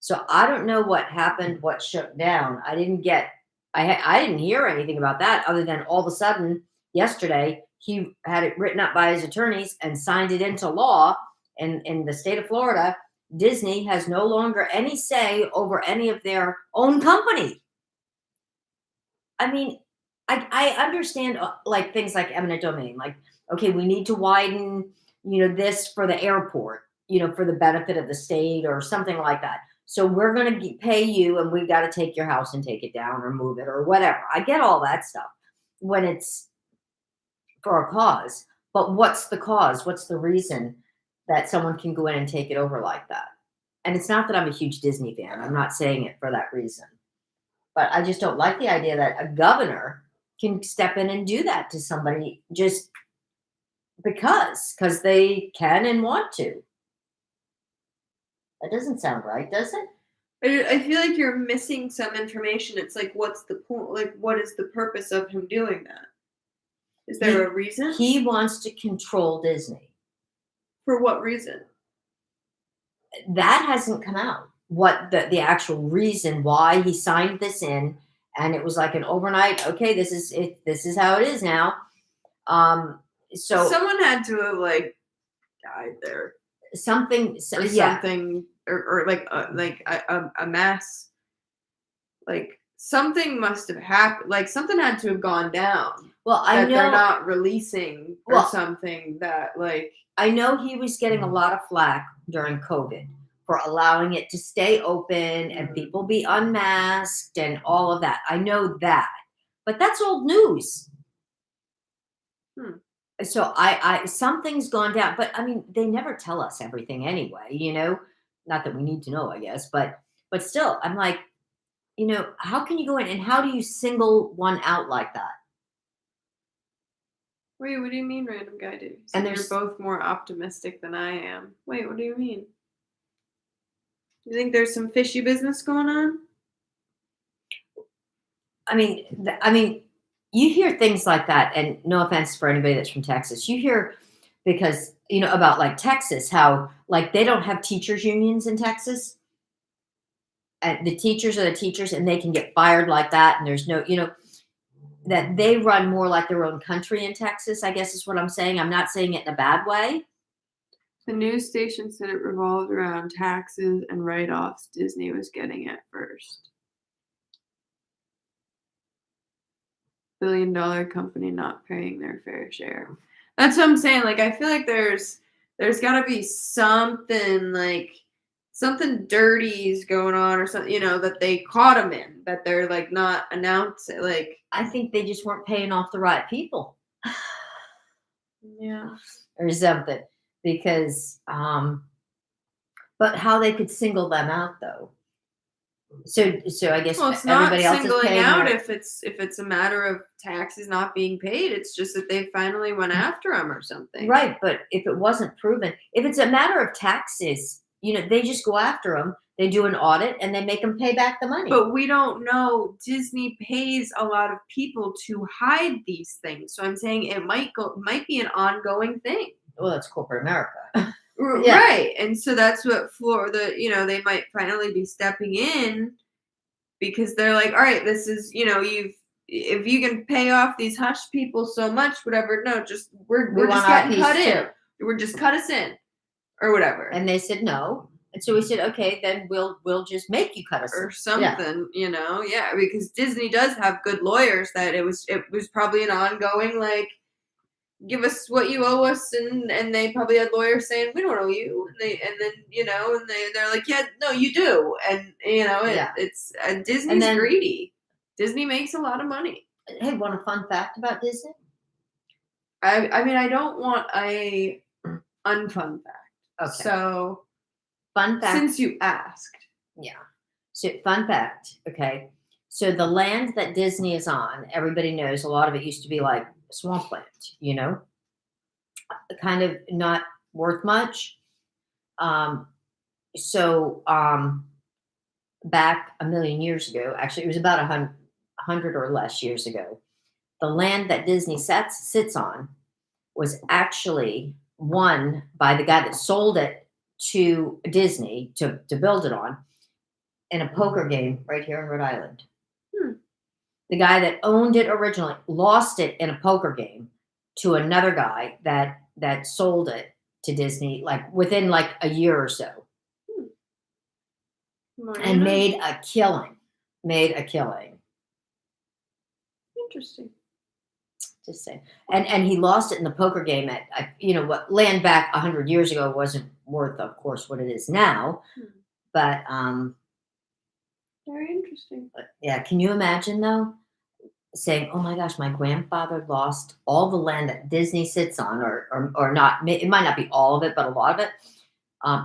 S1: So I don't know what happened, what shook down. I didn't hear anything about that other than all of a sudden yesterday he had it written up by his attorneys and signed it into law in the state of Florida. Disney has no longer any say over any of their own company. I mean, I understand like things like eminent domain, like, okay, we need to widen, this for the airport, for the benefit of the state or something like that. So we're going to pay you and we've got to take your house and take it down or move it or whatever. I get all that stuff when it's for a cause. But what's the cause? What's the reason that someone can go in and take it over like that? And it's not that I'm a huge Disney fan. I'm not saying it for that reason. But I just don't like the idea that a governor can step in and do that to somebody just because they can and want to. That doesn't sound right, does it?
S2: I feel like you're missing some information. It's like, what's the point? Like, what is the purpose of him doing that? Is there a reason?
S1: He wants to control Disney.
S2: For what reason?
S1: That hasn't come out. What the actual reason why he signed this in, and it was like an overnight. Okay, this is it. This is how it is now. So
S2: someone had to have died there.
S1: Something,
S2: or like a mass, like something must have happened. Like something had to have gone down.
S1: Well, I know
S2: they're not releasing or something that
S1: I know he was getting a lot of flack during COVID for allowing it to stay open and people be unmasked and all of that. I know that, but that's old news. So I something's gone down, but I mean, they never tell us everything anyway, not that we need to know, I guess, but still, I'm like, how can you go in and how do you single one out like that?
S2: Wait, what do you mean, random guy dude?
S1: And
S2: you're both more optimistic than I am. Wait, what do you mean? You think there's some fishy business going on?
S1: I mean, you hear things like that, and no offense for anybody that's from Texas, you hear because about like Texas, how like they don't have teachers unions in Texas, and the teachers are the teachers, and they can get fired like that, and there's no, that they run more like their own country in Texas, I guess is what I'm saying. I'm not saying it in a bad way.
S2: The news station said it revolved around taxes and write-offs Disney was getting at first. $1 billion company not paying their fair share. That's what I'm saying. Like, I feel like there's got to be something dirty's going on or something, that they caught him in, that they're like not announcing. Like,
S1: I think they just weren't paying off the right people.
S2: Yeah.
S1: Or something. Because, but how they could single them out though. So I guess
S2: it's
S1: everybody
S2: not
S1: else is
S2: singling
S1: paying
S2: out
S1: more.
S2: if it's a matter of taxes not being paid. It's just that they finally went after him or something.
S1: Right, but if it wasn't proven, if it's a matter of taxes, they just go after them. They do an audit and they make them pay back the money.
S2: But we don't know. Disney pays a lot of people to hide these things. So I'm saying it might be an ongoing thing.
S1: Well, that's corporate America.
S2: Yeah. Right. And so that's what Florida, they might finally be stepping in because they're like, all right, this is, if you can pay off these hush people so much, whatever, no, just, we're just getting cut in. We're just cut us in or whatever.
S1: And they said no. And so we said, okay, then we'll just make you cut us
S2: or something, yeah, because Disney does have good lawyers that it was probably an ongoing, give us what you owe us, and they probably had lawyers saying we don't owe you, and then they're like, yeah, no, you do, and
S1: Yeah.
S2: it's Disney's
S1: then-
S2: greedy. Disney makes a lot of money.
S1: Hey, want a fun fact about Disney?
S2: I mean, I don't want a unfun fact.
S1: Okay.
S2: So
S1: Fun fact.
S2: since you asked,
S1: Yeah. So, fun fact. Okay. So, the land that Disney is on, everybody knows a lot of it used to be like swampland, kind of not worth much. So, back a million years ago, actually, it was about 100 or less years ago, the land that Disney sits on was actually won by the guy that sold it to Disney to build it on in a poker game right here in Rhode Island. The guy that owned it originally lost it in a poker game to another guy that sold it to Disney like within like a year or so, and made a killing.
S2: Interesting.
S1: Just saying. And he lost it in the poker game at what land back 100 years ago wasn't worth, of course, what it is now. But
S2: Very interesting.
S1: yeah, can you imagine though saying, "Oh my gosh, my grandfather lost all the land that Disney sits on, or not? It might not be all of it, but a lot of it,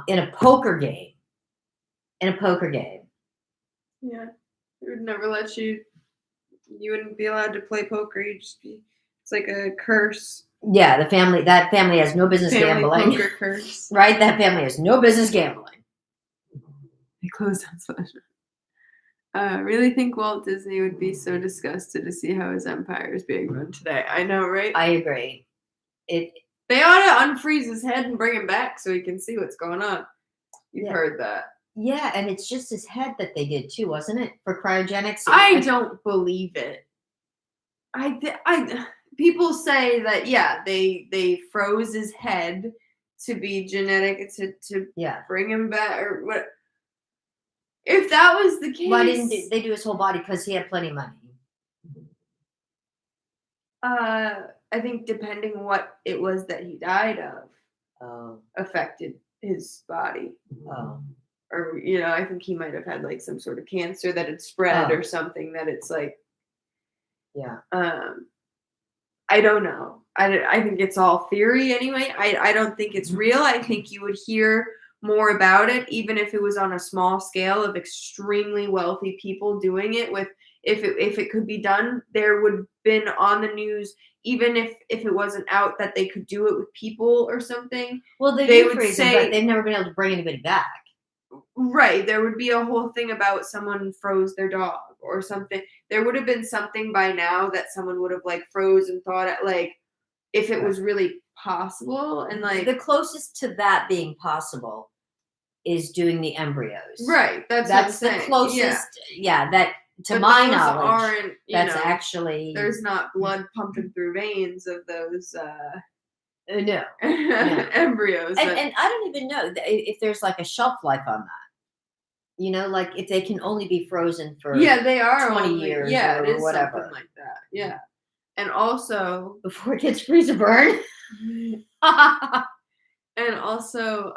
S1: in a poker game."
S2: Yeah, they would never let you. You wouldn't be allowed to play poker. You'd just be. It's like a curse.
S1: Yeah, that family has no business gambling.
S2: Poker curse.
S1: Right? That family has no business gambling.
S2: They closed on Slasher. I really think Walt Disney would be so disgusted to see how his empire is being run today. I know, right?
S1: I agree.
S2: They ought to unfreeze his head and bring him back so he can see what's going on. You've heard that.
S1: Yeah, and it's just his head that they did too, wasn't it? For cryogenics.
S2: I don't believe it. People say that they froze his head to be genetic to bring him back or what. If that was the case,
S1: why didn't they do his whole body? Because he had plenty of money.
S2: I think depending what it was that he died of, affected his body. Or I think he might have had like some sort of cancer that had spread or something that it's like.
S1: Yeah.
S2: I don't know. I think it's all theory anyway. I don't think it's real. I think you would hear more about it, even if it was on a small scale of extremely wealthy people doing it. With if it could be done, there would have been on the news, even if it wasn't out that they could do it with people or something.
S1: Well, they would say, but they've never been able to bring anybody back.
S2: Right. There would be a whole thing about someone froze their dog or something. There would have been something by now that someone would have like froze and thought it like if it was really possible, and like
S1: the closest to that being possible is doing the embryos.
S2: Right. That's
S1: the closest. Yeah. That to
S2: but
S1: my
S2: those
S1: knowledge,
S2: aren't,
S1: that's actually
S2: there's not blood pumping through veins of those
S1: no.
S2: embryos.
S1: And I don't even know if there's like a shelf life on that. Like if they can only be frozen for
S2: they are
S1: 20 years
S2: it
S1: or
S2: is
S1: whatever.
S2: something like that. Yeah. And also
S1: before it gets freeze or burn.
S2: And also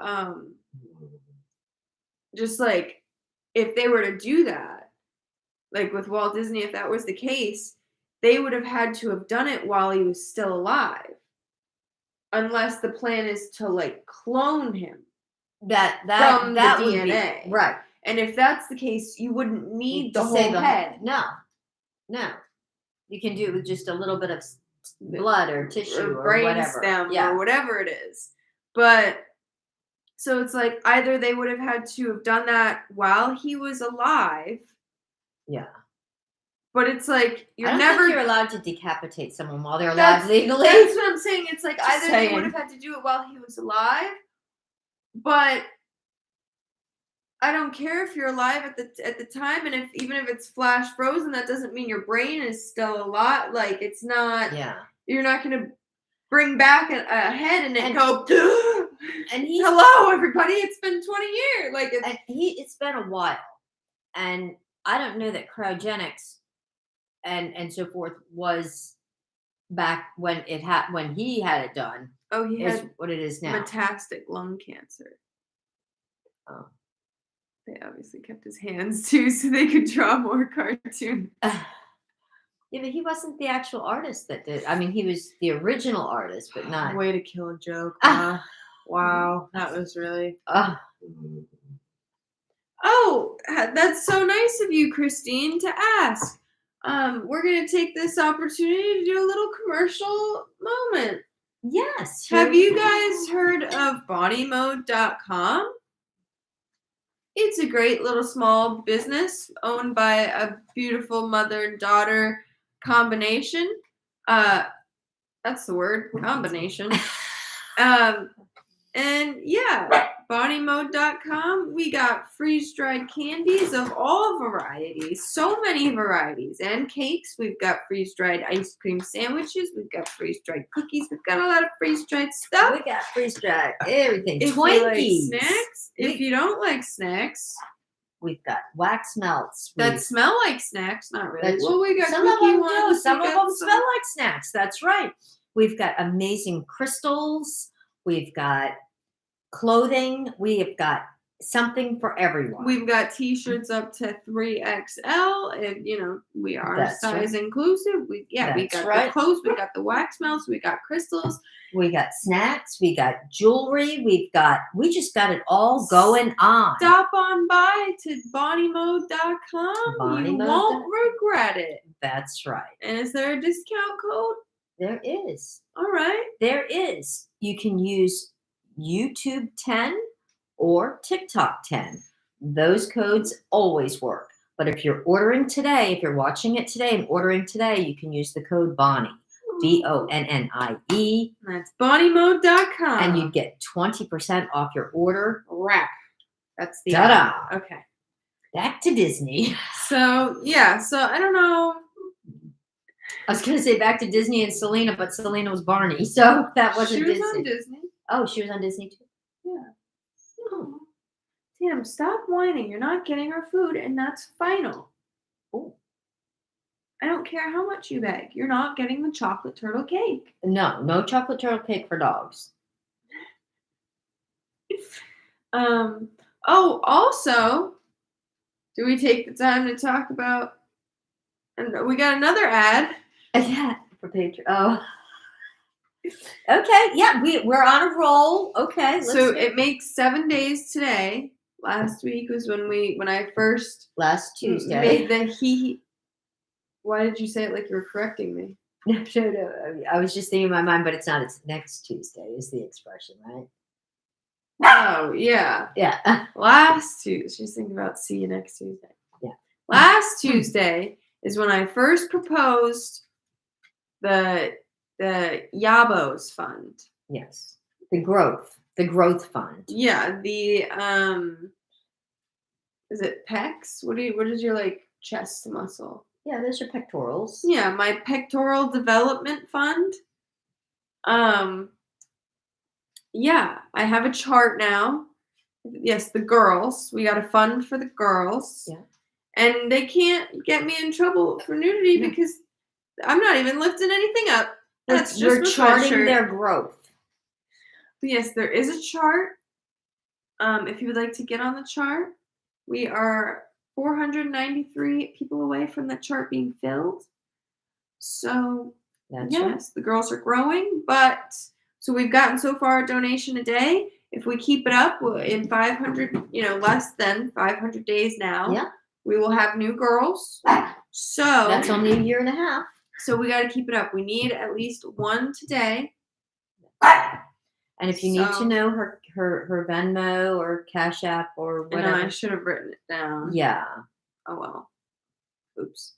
S2: just like if they were to do that, like with Walt Disney, if that was the case, they would have had to have done it while he was still alive. Unless the plan is to like clone him.
S1: That
S2: from
S1: that
S2: the
S1: would
S2: DNA.
S1: Be, right.
S2: And if that's the case, you wouldn't need the whole head.
S1: No. You can do it with just a little bit of blood or tissue or
S2: brain
S1: whatever.
S2: stem or whatever it is. But so it's like either they would have had to have done that while he was alive.
S1: Yeah.
S2: But it's like
S1: you're allowed to decapitate someone while they're alive legally.
S2: That's what I'm saying. It's like either they would have had to do it while he was alive, but I don't care if you're alive at the time, and even if it's flash frozen, that doesn't mean your brain is still alive. Like it's not.
S1: Yeah.
S2: You're not going to bring back a head and go.
S1: And
S2: hello, everybody. It's been 20 years. Like
S1: it's been a while, and I don't know that cryogenics and so forth was back when when he had it done
S2: Oh, he
S1: is
S2: had
S1: what it is now.
S2: metastatic lung cancer.
S1: Oh.
S2: They obviously kept his hands too, so they could draw more cartoons.
S1: Yeah, but he wasn't the actual artist that did. I mean, he was the original artist, but not.
S2: Way to kill a joke.
S1: Ah.
S2: Wow, that was really.
S1: Ah.
S2: Oh, that's so nice of you, Christine, to ask. We're gonna take this opportunity to do a little commercial moment.
S1: Yes.
S2: Have you guys heard of bodymode.com? It's a great little small business owned by a beautiful mother and daughter combination. That's the word, combination. And yeah, bodymode.com. We got freeze-dried candies of all varieties. So many varieties. And cakes. We've got freeze-dried ice cream sandwiches. We've got freeze-dried cookies. We've got a lot of freeze-dried stuff.
S1: We got freeze-dried everything.
S2: If you like
S1: Twinkies.
S2: snacks, if you don't like snacks,
S1: We've got wax melts.
S2: that smell like snacks, not really.
S1: That's-
S2: Well, we got
S1: Some of
S2: cookie
S1: them
S2: ones.
S1: do. Some
S2: we
S1: of
S2: got
S1: them smell like snacks. That's right. We've got amazing crystals. We've got clothing. We have got something for everyone.
S2: We've got t-shirts up to 3XL, and we are
S1: That's
S2: size inclusive. We got
S1: That's
S2: the
S1: right.
S2: clothes, we got the wax melts, we got crystals.
S1: We got snacks. We got jewelry. We just got it all going on.
S2: Stop on by to bodymode.com. You
S1: Bodymode.com.
S2: won't regret it.
S1: That's right.
S2: And is there a discount code?
S1: There is.
S2: All right.
S1: There is. You can use YouTube 10 or TikTok 10. Those codes always work. But if you're ordering today, if you're watching it today and ordering today, you can use the code Bonnie, BONNIE,
S2: That's bodymode.com.
S1: and you get 20% off your order.
S2: Wrap. That's the
S1: Ta-da!
S2: Okay.
S1: Back to Disney.
S2: So I don't know.
S1: I was going to say back to Disney and Selena, but Selena was Barney, so that wasn't
S2: She was
S1: Disney.
S2: on Disney.
S1: Oh, she was on Disney too?
S2: Yeah. Oh. Tam, stop whining. You're not getting our food, and that's final.
S1: Oh.
S2: I don't care how much you beg. You're not getting the chocolate turtle cake.
S1: No chocolate turtle cake for dogs.
S2: Oh, also, do we take the time to talk about, and we got another ad.
S1: Yeah, for Patreon. Oh. Okay, yeah, we're on a roll. Okay,
S2: So it makes 7 days today. Last week was when I first
S1: last Tuesday.
S2: made the he. Why did you say it like you were correcting me?
S1: No. I was just thinking in my mind, but it's not. It's next Tuesday is the expression, right?
S2: Oh, yeah.
S1: Yeah.
S2: Last Tuesday. She's thinking about see you next Tuesday.
S1: Yeah.
S2: Last Tuesday is when I first proposed the Yabos Fund.
S1: Yes. The growth fund.
S2: Yeah, the is it pecs? What is your chest muscle?
S1: Yeah, those are pectorals.
S2: Yeah, my pectoral development fund. Yeah, I have a chart now. Yes, the girls. We got a fund for the girls.
S1: Yeah.
S2: And they can't get me in trouble for nudity because I'm not even lifting anything up. That's
S1: We're
S2: just
S1: charting their growth.
S2: Yes, there is a chart. If you would like to get on the chart, we are 493 people away from that chart being filled. So
S1: That's right.
S2: yes, the girls are growing, but so we've gotten so far a donation a day. If we keep it up in 500, less than 500 days now,
S1: Yeah.
S2: we will have new girls. So
S1: That's only a year and a half.
S2: So we got to keep it up. We need at least one today.
S1: And if you need
S2: So-
S1: to know her Venmo or Cash App or
S2: I know
S1: whatever.
S2: I should have written it down.
S1: Yeah.
S2: Oh well. Oops.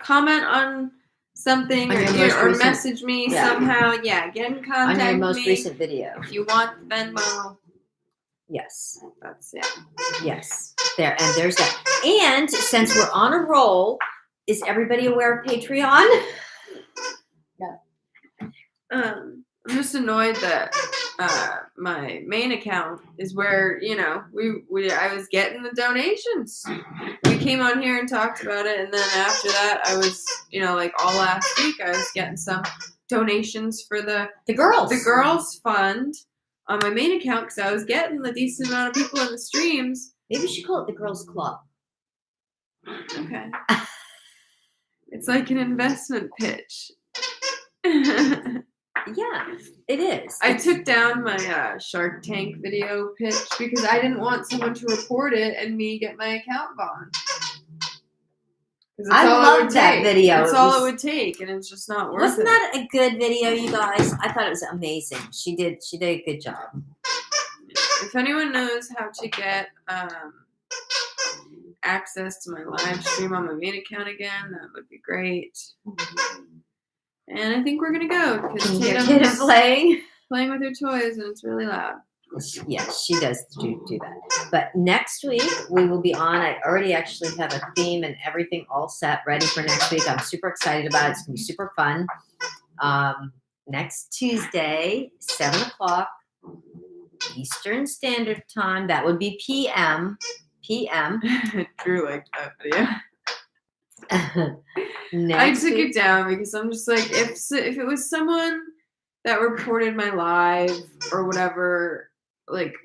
S2: Comment on something
S1: On your most
S2: or
S1: recent-
S2: message me
S1: yeah.
S2: somehow. Yeah, get in
S1: On
S2: contact
S1: your most
S2: me
S1: recent video.
S2: if you want Venmo.
S1: Yes.
S2: That's it.
S1: Yes. There's that. And since we're on a roll, is everybody aware of Patreon?
S2: I'm just annoyed that my main account is where, you know, I was getting the donations. We came on here and talked about it, and then after that, I was, you know, like all last week, I was getting some donations for the girls fund on my main account because I was getting a decent amount of people in the streams.
S1: Maybe we should call it the girls' club.
S2: Okay. It's like an investment pitch.
S1: Yeah, it is.
S2: I took down my Shark Tank video pitch because I didn't want someone to report it and me get my account gone.
S1: I loved that video.
S2: That's all it would take, and it's just not worth it.
S1: Wasn't that a good video, you guys? I thought it was amazing. She did a good job.
S2: If anyone knows how to get access to my live stream on my main account again, that would be great. And I think we're gonna go because Tatum's
S1: playing
S2: with her toys, and it's really loud.
S1: Yeah, she does do that. But next week we will be on. I already actually have a theme and everything all set, ready for next week. I'm super excited about it. It's gonna be super fun. Next Tuesday, 7:00 Eastern Standard Time. That would be PM.
S2: Drew liked that video. I
S1: Next
S2: took
S1: week,
S2: it down because I'm just like, if it was someone that reported my live or whatever, like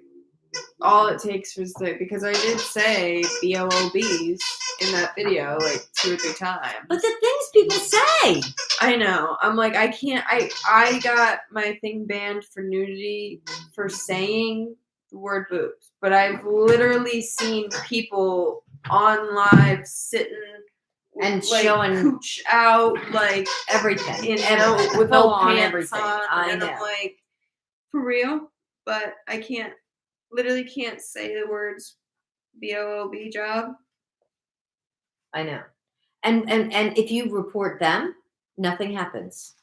S2: all it takes was because I did say BOOBs in that video like 2 or 3 times.
S1: but the things people say.
S2: I know. I'm like, I can't. I got my thing banned for nudity for saying the word boobs, but I've literally seen people on live sitting
S1: And
S2: like,
S1: showing
S2: cooch out, like
S1: everything.
S2: with
S1: Full
S2: no
S1: on
S2: pants
S1: everything.
S2: on,
S1: I
S2: and
S1: know.
S2: I'm like, for real? But I literally can't say the words BOOB job.
S1: I know. And if you report them, nothing happens.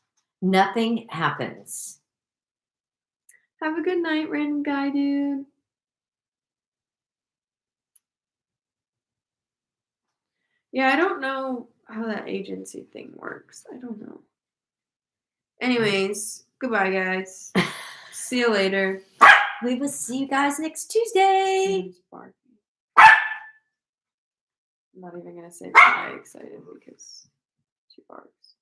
S1: Nothing happens.
S2: Have a good night, random guy dude. Yeah, I don't know how that agency thing works. I don't know. Anyways, goodbye, guys. See you later.
S1: We will see you guys next Tuesday.
S2: I'm not even going to say bye excited because she barks.